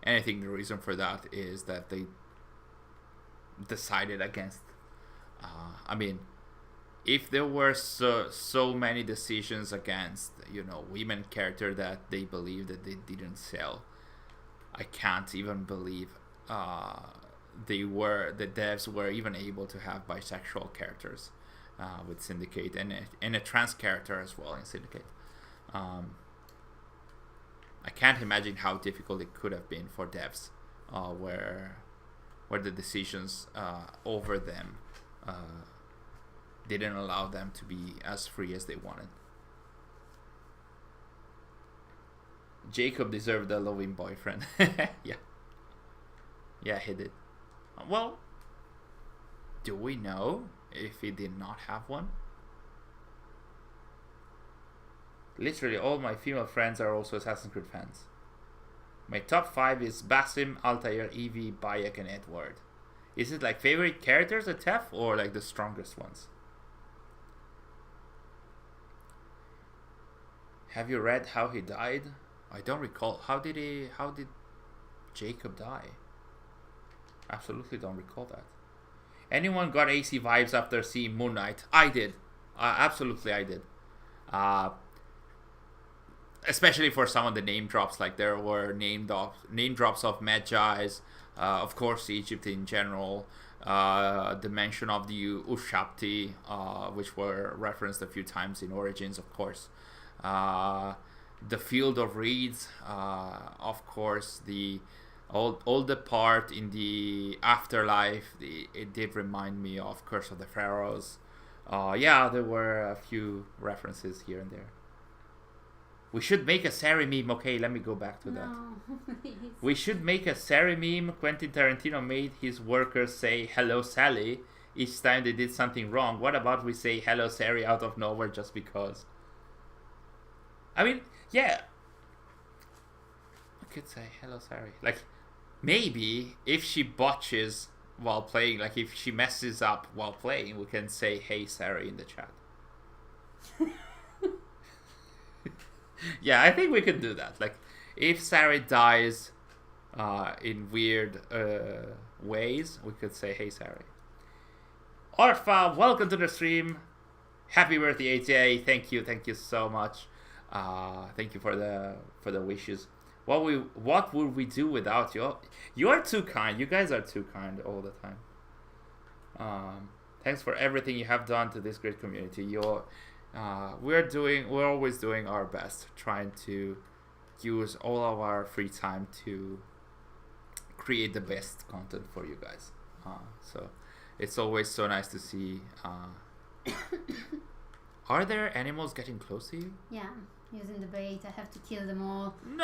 And I think the reason for that is that they decided against. If there were so many decisions against, women character that they believe that they didn't sell, I can't even believe the devs were even able to have bisexual characters with Syndicate and a trans character as well in Syndicate. I can't imagine how difficult it could have been for devs where the decisions over them didn't allow them to be as free as they wanted. Jacob deserved a loving boyfriend. Yeah, he did. Well, do we know if he did not have one? Literally all my female friends are also Assassin's Creed fans. My top 5 is Basim, Altair, Evie, Bayek, and Edward. Is it like favorite characters at TEF or like the strongest ones? Have you read how he died? I don't recall. How did Jacob die? Absolutely don't recall that. Anyone got AC vibes after seeing Moon Knight? I did. Absolutely I did. Especially for some of the name drops, like there were name drops of Magi's, of course Egypt in general, the mention of the Ushabti, which were referenced a few times in Origins, of course, the Field of Reeds, of course, all the part in the afterlife, it did remind me of Curse of the Pharaohs. Yeah, there were a few references here and there. We should make a Sary meme. Okay, let me go back to that. Please. We should make a Sary meme. Quentin Tarantino made his workers say "Hello, Sally" each time they did something wrong. What about we say "Hello, Sary" out of nowhere just because? I mean, yeah. I could say hello, Sary. Like, maybe if she botches while playing, like if she messes up while playing, we can say hey, Sary in the chat. Yeah, I think we could do that. Like, if Sary dies in weird ways, we could say hey, Sary. Orfa, welcome to the stream. Happy birthday, ATA. Thank you so much. Thank you for the wishes. What would we do without you? You are too kind. You guys are too kind all the time. Thanks for everything you have done to this great community. We're always doing our best, trying to use all of our free time to create the best content for you guys. So it's always so nice to see. Are there animals getting close to you? Yeah, using the bait. I have to kill them all. No.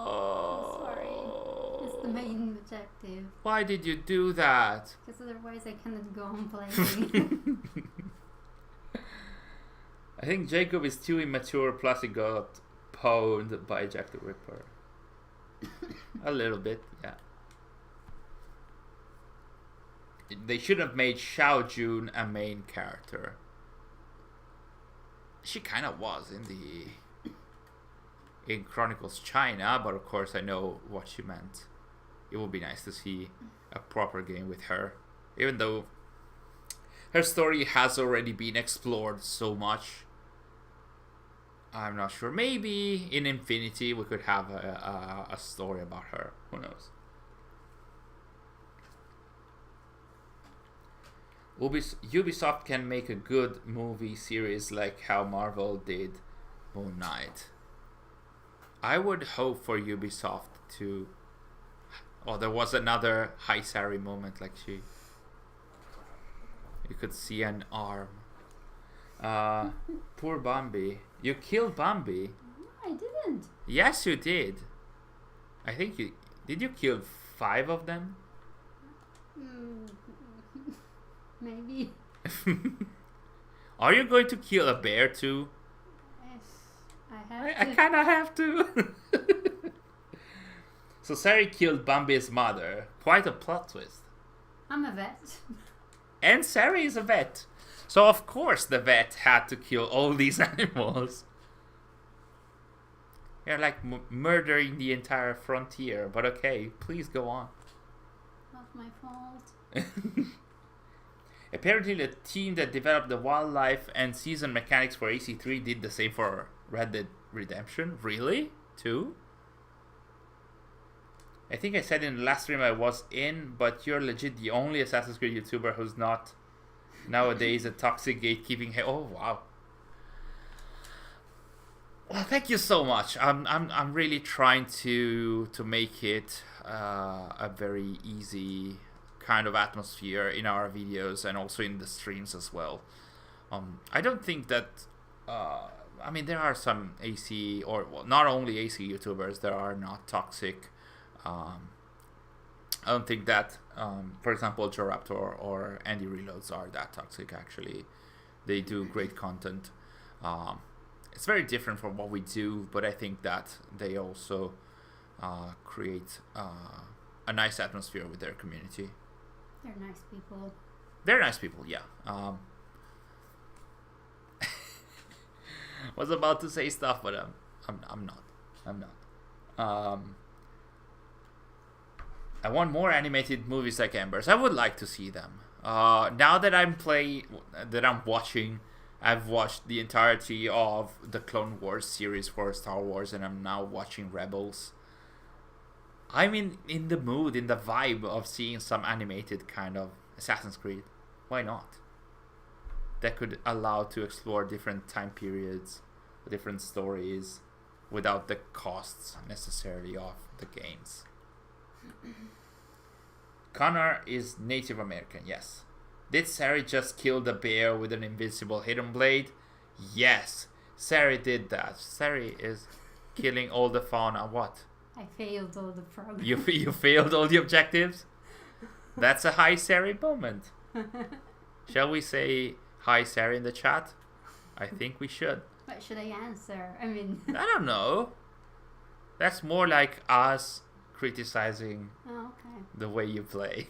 I'm sorry. It's the main objective. Why did you do that? Because otherwise I cannot go on playing. I think Jacob is too immature, plus he got pwned by Jack the Ripper. A little bit, yeah. They should have made Xiao Jun a main character. She kind of was in Chronicles China, but of course I know what she meant. It would be nice to see a proper game with her, even though her story has already been explored so much. I'm not sure. Maybe in Infinity we could have a story about her. Who knows? Ubisoft can make a good movie series like how Marvel did Moon Knight. I would hope for Ubisoft to... Oh, there was another Hi Sary moment, like you could see an arm. Poor Bambi. You killed Bambi. No, I didn't. Yes, you did. I think you... Did you kill 5 of them? Maybe. Are you going to kill a bear too? Yes, I kind of have to. So Sary killed Bambi's mother. Quite a plot twist. I'm a vet. And Sary is a vet. So of course the vet had to kill all these animals. You're like murdering the entire frontier. But okay, please go on. Not my fault. Apparently the team that developed the wildlife and season mechanics for AC3 did the same for Red Dead Redemption. Really? Too? I think I said in the last stream I was in, but you're legit the only Assassin's Creed YouTuber who's not nowadays a toxic gatekeeping. Oh wow! Well, thank you so much. I'm really trying to make it a very easy kind of atmosphere in our videos and also in the streams as well. I don't think that. I mean, there are some AC or well, not only AC YouTubers. There are not toxic. I don't think that, for example, Joe Raptor or Andy Reloads are that toxic, actually. They do great content. It's very different from what we do, but I think that they also create a nice atmosphere with their community. They're nice people. They're nice people, yeah. Was about to say stuff, but I'm not. I want more animated movies like Embers. I would like to see them. Now that I'm watching, I've watched the entirety of the Clone Wars series for Star Wars, and I'm now watching Rebels. I'm in the mood, in the vibe of seeing some animated kind of Assassin's Creed. Why not? That could allow to explore different time periods, different stories, without the costs necessarily of the games. Connor is Native American, yes. Did Sary just kill the bear with an invincible hidden blade? Yes, Sary did that. Sary is killing all the fauna. What? I failed all the programs. You failed all the objectives? That's a Hi Sary moment. Shall we say Hi Sary in the chat? I think we should. What should I answer? I mean... I don't know. That's more like us criticizing Oh, okay. the way you play.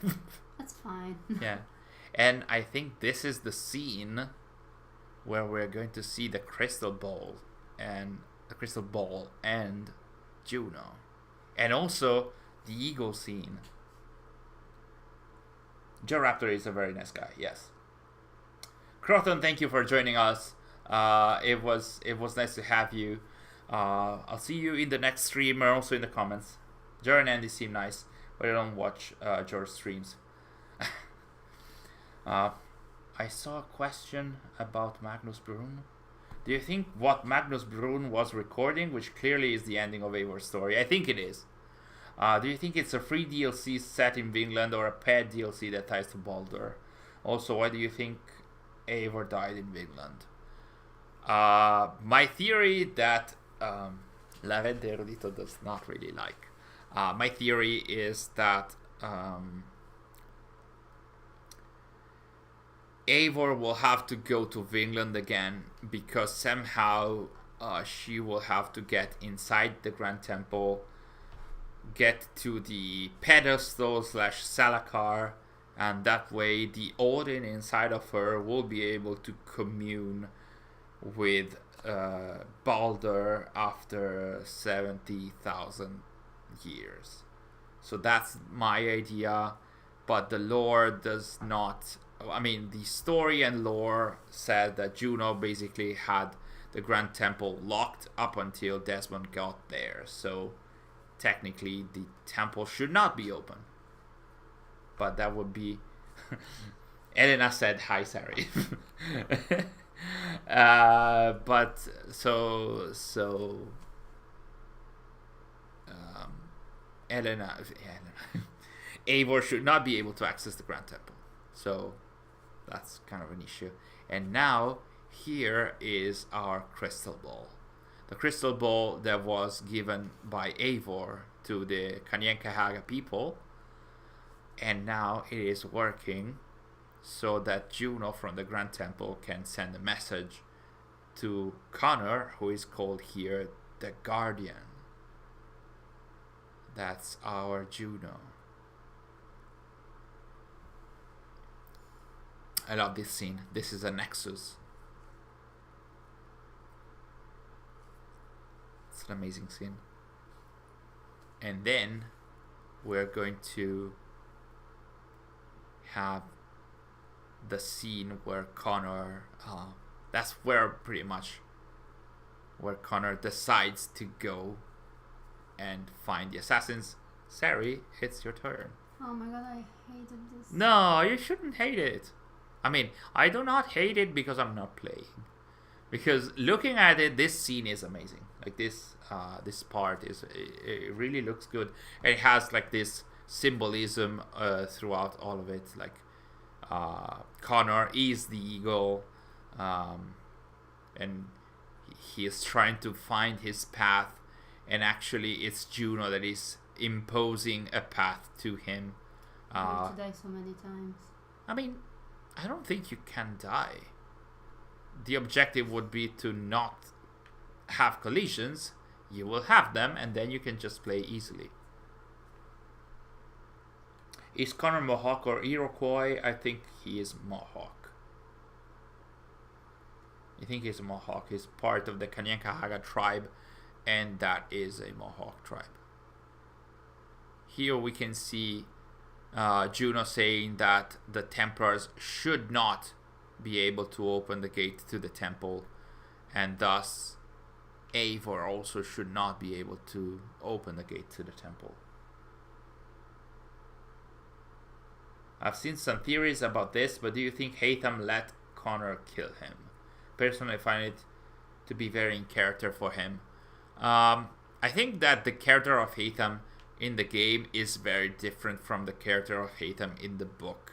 That's fine. Yeah. And I think this is the scene where we're going to see the crystal ball and Juno. And also the eagle scene. Joe Raptor is a very nice guy, yes. Croton, thank you for joining us. It was nice to have you. I'll see you in the next stream or also in the comments. Joe and Andy seem nice, but I don't watch Joe's streams. I saw a question about Magnus Brun. Do you think what Magnus Brun was recording, which clearly is the ending of Eivor's story? I think it is. Do you think it's a free DLC set in Vinland or a paid DLC that ties to Baldur? Also, why do you think Eivor died in Vinland? My theory that La Vente Erudito does not really like. My theory is that Eivor will have to go to Vinland again because somehow she will have to get inside the Grand Temple, get to the pedestal / Salakar, and that way the Odin inside of her will be able to commune with Baldur after 70,000 years. So that's my idea, but the lore does not... I mean, the story and lore said that Juno basically had the Grand Temple locked up until Desmond got there. So technically the temple should not be open. But that would be... Elena said, hi, Sary. But so Elena Eivor should not be able to access the Grand Temple. So that's kind of an issue. And now here is our crystal ball. The crystal ball that was given by Eivor to the Kanyenkahaga people. And now it is working so that Juno from the Grand Temple can send a message to Connor, who is called here the Guardian. That's our Juno. I love this scene. This is a nexus. It's an amazing scene. And then we're going to have the scene where Connor, that's where pretty much where Connor decides to go and find the assassins. Sary, it's your turn. Oh my god, I hated this. No, you shouldn't hate it. I mean, I do not hate it because I'm not playing. Because looking at it, this scene is amazing. Like this part is, it really looks good. And it has like this symbolism throughout all of it. Like Connor is the eagle, and he is trying to find his path. And actually, it's Juno that is imposing a path to him. I have to die so many times. I mean, I don't think you can die. The objective would be to not have collisions. You will have them, and then you can just play easily. Is Connor Mohawk or Iroquois? I think he is Mohawk. I think he's a Mohawk. He's part of the Kanyenkahaga tribe, and that is a Mohawk tribe. Here we can see Juno saying that the Templars should not be able to open the gate to the temple, and thus Eivor also should not be able to open the gate to the temple. I've seen some theories about this, but do you think Haytham let Connor kill him? Personally, I find it to be very in character for him. I think that the character of Haytham in the game is very different from the character of Haytham in the book.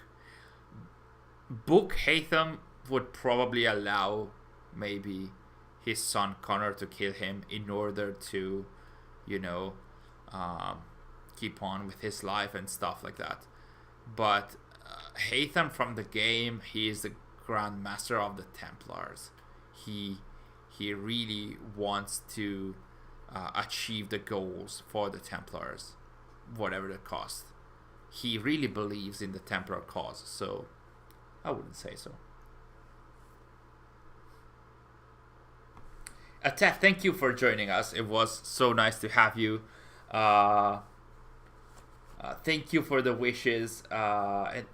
Book Haytham would probably allow maybe his son Connor to kill him in order to, you know, keep on with his life and stuff like that. But Haytham from the game, he is the Grand Master of the Templars. He he really wants to achieve the goals for the Templars, whatever the cost. He really believes in the Templar cause, so I wouldn't say so. Atef, thank you for joining us. It was so nice to have you. Thank you for the wishes. And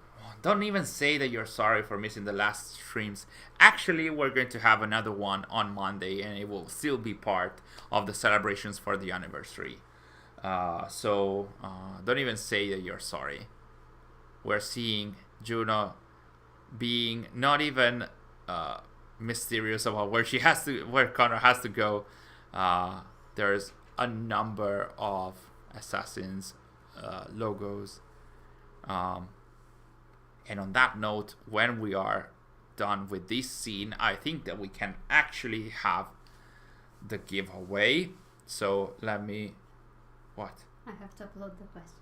don't even say that you're sorry for missing the last streams. Actually, we're going to have another one on Monday, and it will still be part of the celebrations for the anniversary. So don't even say that you're sorry. We're seeing Juno being not even mysterious about where Connor has to go. There's a number of assassins logos, and on that note, when we are done with this scene, I think that we can actually have the giveaway. So let me what I have to upload the question.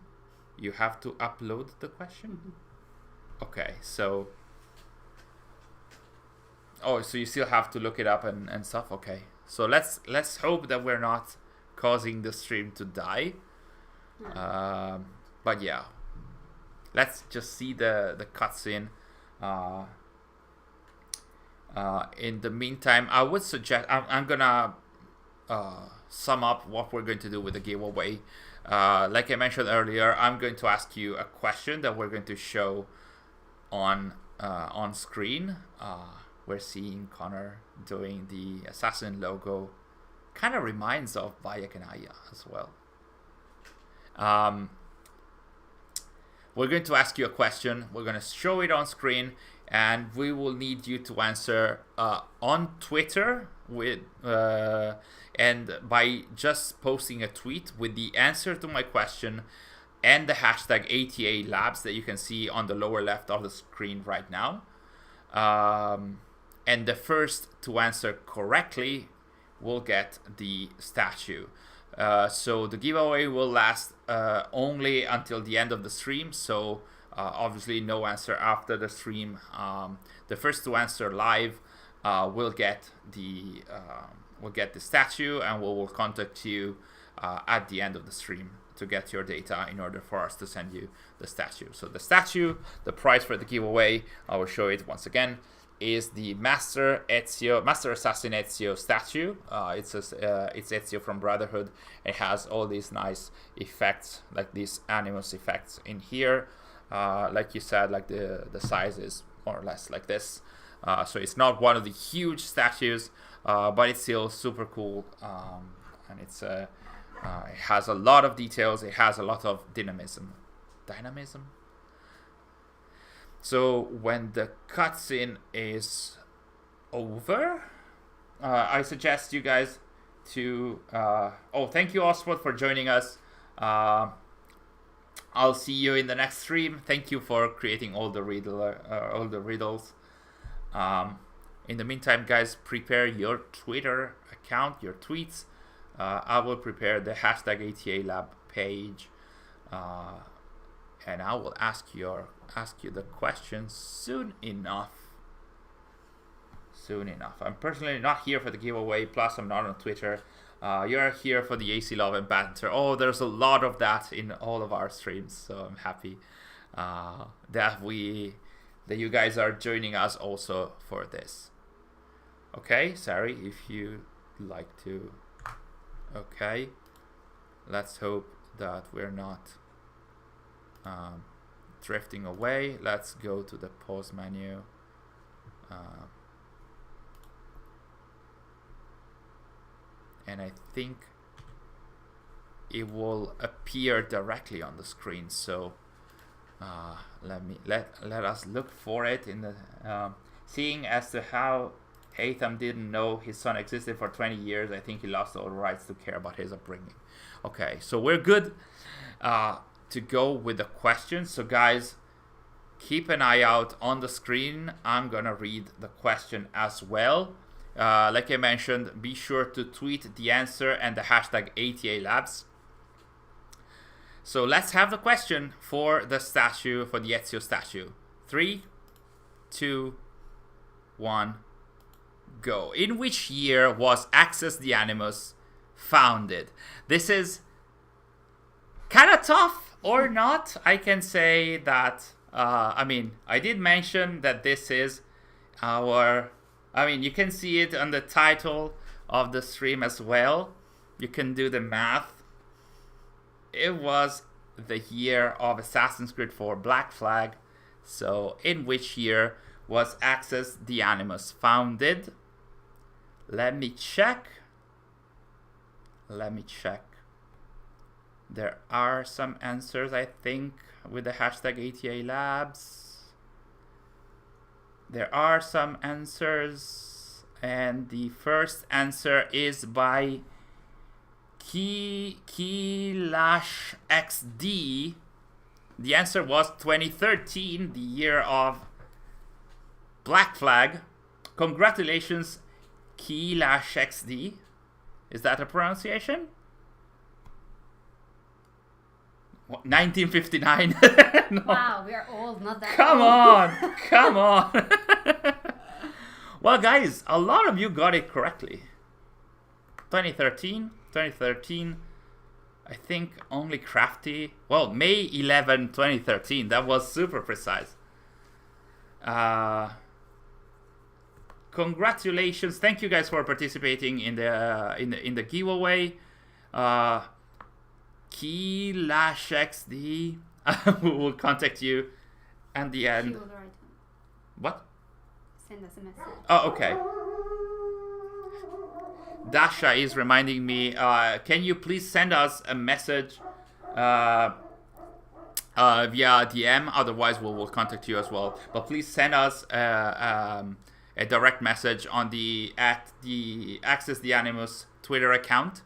You have to upload the question? Mm-hmm. Okay, so so you still have to look it up and stuff. Okay, so let's hope that we're not causing the stream to die. But yeah, let's just see the cutscene. In the meantime, I would suggest I'm gonna sum up what we're going to do with the giveaway. Like I mentioned earlier, I'm going to ask you a question that we're going to show on screen. We're seeing Connor doing the assassin logo. Kind of reminds of Bayek and Aya as well. We're going to ask you a question. We're going to show it on screen, and we will need you to answer on Twitter with and by just posting a tweet with the answer to my question and the hashtag ATA Labs that you can see on the lower left of the screen right now. And the first to answer correctly will get the statue. So the giveaway will last only until the end of the stream. So obviously no answer after the stream. The first to answer live will get the statue, and we will contact you at the end of the stream to get your data in order for us to send you the statue. So the statue, the price for the giveaway, I will show it once again, is the Master Assassin Ezio statue. It's Ezio from Brotherhood. It has all these nice effects, like these Animus effects in here. Like you said, like the size is more or less like this. So it's not one of the huge statues, but it's still super cool. And it has a lot of details. It has a lot of dynamism. So when the cutscene is over, I suggest you guys to... thank you, Oswald, for joining us. I'll see you in the next stream. Thank you for creating all the riddles. In the meantime, guys, prepare your Twitter account, your tweets. I will prepare the hashtag ATA Lab page. And I will ask you the question soon enough. I'm personally not here for the giveaway, plus I'm not on Twitter. You're here for the AC Love and banter. There's a lot of that in all of our streams, so I'm happy that you guys are joining us also for this. Okay, Sary, if you like to. Okay, let's hope that we're not drifting away. Let's go to the pause menu. And I think it will appear directly on the screen. So let us look for it in the seeing as to how Haytham didn't know his son existed for 20 years. I think he lost all rights to care about his upbringing. Okay, so we're good to go with the questions. So guys, keep an eye out on the screen. I'm gonna read the question as well. Like I mentioned, be sure to tweet the answer and the hashtag ATA Labs. So let's have the question for the statue, for the Ezio statue. 3, 2, 1, go. In which year was Access the Animus founded? This is kind of tough or not. I can say that, I did mention that this is you can see it on the title of the stream as well. You can do the math. It was the year of Assassin's Creed 4 Black Flag. So, in which year was Access the Animus founded? Let me check. There are some answers, I think, with the hashtag ATA Labs. There are some answers, and the first answer is by Keylash XD. The answer was 2013, the year of Black Flag. Congratulations, Keylash XD. Is that a pronunciation? 1959. No. Wow, we are old, not that Come old. Come on. Well, guys, a lot of you got it correctly. 2013. I think only Crafty. Well, May 11, 2013. That was super precise. Congratulations! Thank you guys for participating in the giveaway. KeyLashXD will contact you at the end. She will write. What? Send us a message. Oh, okay. Dasha is reminding me, can you please send us a message via DM? Otherwise, we'll contact you as well. But please send us a direct message on the Access the Animus Twitter account,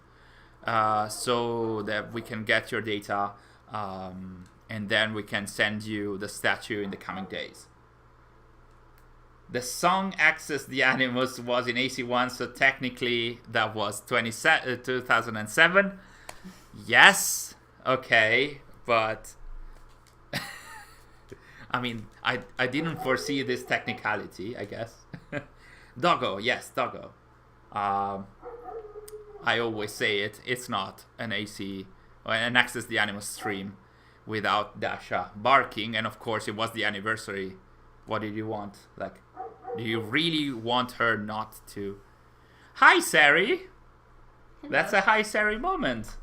so that we can get your data, and then we can send you the statue in the coming days. The song Access the Animus was in AC1, so technically that was 2007. Yes, okay, but I didn't foresee this technicality, I guess. Doggo, yes, Doggo. I always say it's not an AC or an Access the Animus stream without Dasha barking, and of course it was the anniversary. What did you want? Do you really want her not to? Hi, Sary. Hello. That's a hi, Sary moment.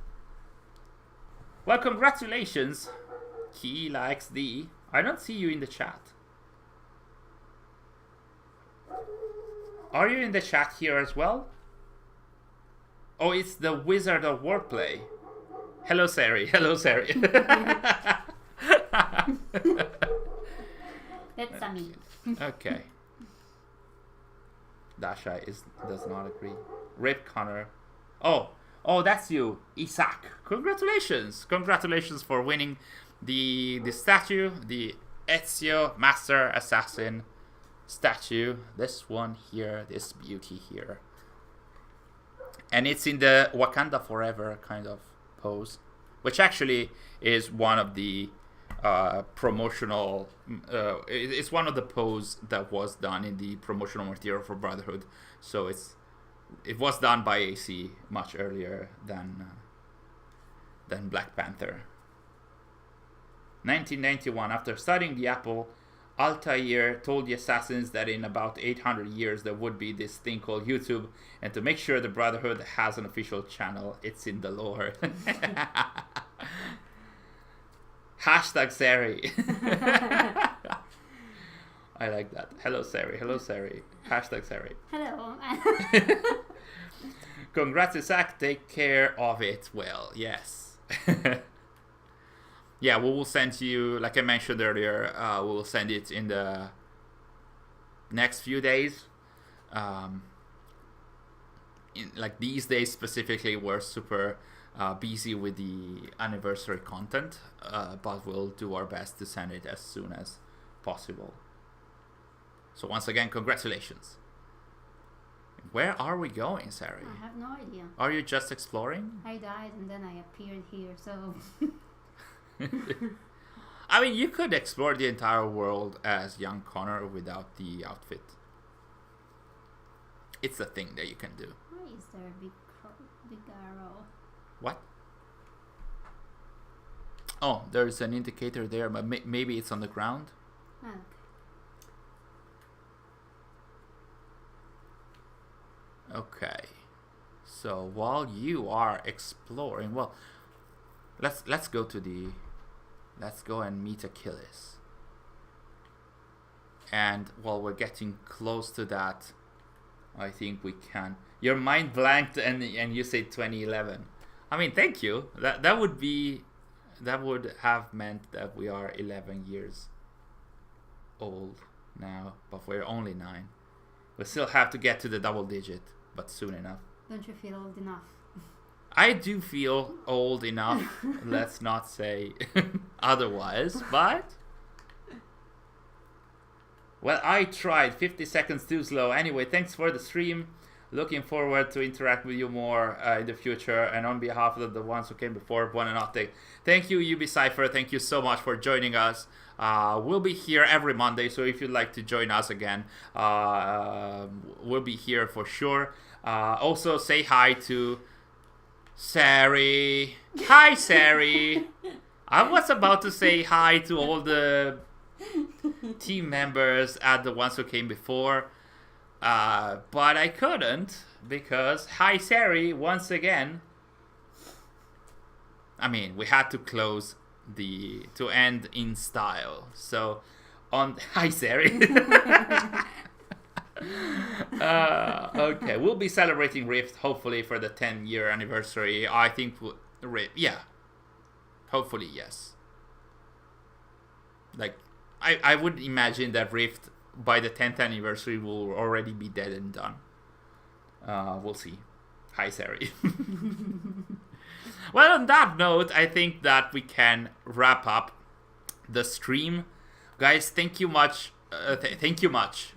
Well, congratulations, Keela XD. I don't see you in the chat. Are you in the chat here as well? Oh, it's the Wizard of Wordplay. Hello, Sary. Hello, Sary. That's me. Okay. Dasha does not agree. Rip Connor. Oh, that's you, Isaac. Congratulations for winning the statue, the Ezio Master Assassin statue. This one here, this beauty here, and it's in the Wakanda Forever kind of pose, which actually is one of the promotional. It's one of the pose that was done in the promotional material for Brotherhood. So it was done by AC much earlier than Black Panther. 1991. After studying the apple, Altair told the assassins that in about 800 years there would be this thing called YouTube, and to make sure the Brotherhood has an official channel, it's in the lore. Hashtag Sary. I like that. Hello, Sary. Hashtag Sary. Hello. Congrats, Isaac. Take care of it. Well, yes. Yeah, we will send you, like I mentioned earlier, we will send it in the next few days. These days specifically, we're super busy with the anniversary content, but we'll do our best to send it as soon as possible. So once again, congratulations. Where are we going, Sary? I have no idea. Are you just exploring? I died and then I appeared here, so... You could explore the entire world as young Connor without the outfit. It's a thing that you can do. Why is there a big arrow? What? Oh, there's an indicator there, but maybe it's on the ground. Okay. Okay. So while you are exploring, well, let's go and meet Achilles. And while we're getting close to that, I think we can. Your mind blanked and you say 2011. I mean, thank you. That would have meant that we are 11 years old now, but we're only 9. We still have to get to the double digit, but soon enough. Don't you feel old enough? I do feel old enough. Let's not say otherwise, but well, I tried 50 seconds too slow. Anyway, thanks for the stream. Looking forward to interact with you more in the future. And on behalf of the ones who came before, buonanotte. Thank you, UB Cypher. Thank you so much for joining us. We'll be here every Monday, so if you'd like to join us again, we'll be here for sure. Also, say hi to Sary. Hi, Sary. I was about to say hi to all the team members and the ones who came before. But I couldn't because hi Sary once again. I mean, we had to close to end in style. So on hi Sary. Okay, we'll be celebrating Rift hopefully for the 10-year anniversary. I think hopefully yes. Like I would imagine that Rift by the 10th anniversary will already be dead and done. We'll see. Hi, Sary. Well, on that note, I think that we can wrap up the stream. Guys, thank you much. Thank you much.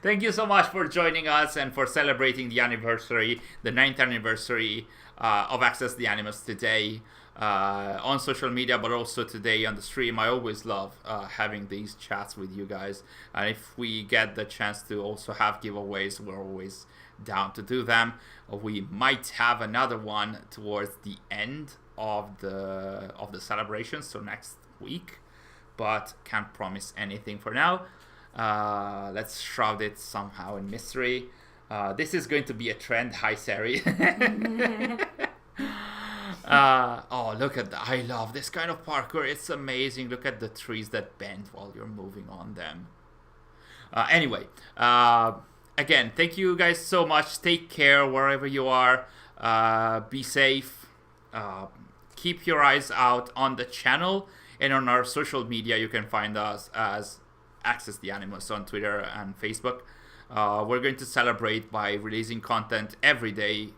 Thank you so much for joining us and for celebrating the anniversary, the 9th anniversary of Access The Animus today. On social media, but also today on the stream. I always love having these chats with you guys, and if we get the chance to also have giveaways, we're always down to do them. We might have another one towards the end of the celebration, so next week, but can't promise anything for now. Let's shroud it somehow in mystery. This is going to be a trend. Hi, Sary. Oh, look at that. I love this kind of parkour. It's amazing. Look at the trees that bend while you're moving on them. Anyway, again, thank you guys so much. Take care wherever you are. Be safe. Keep your eyes out on the channel and on our social media. You can find us as Access The Animus on Twitter and Facebook. We're going to celebrate by releasing content every day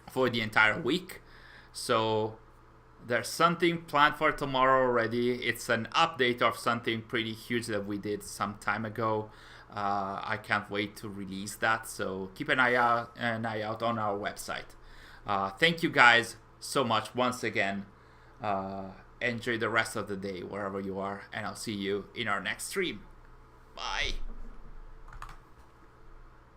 for the entire week. So there's something planned for tomorrow already. It's an update of something pretty huge that we did some time ago. I can't wait to release that. So keep an eye out on our website. Thank you guys so much once again. Enjoy the rest of the day wherever you are, and I'll see you in our next stream. Bye.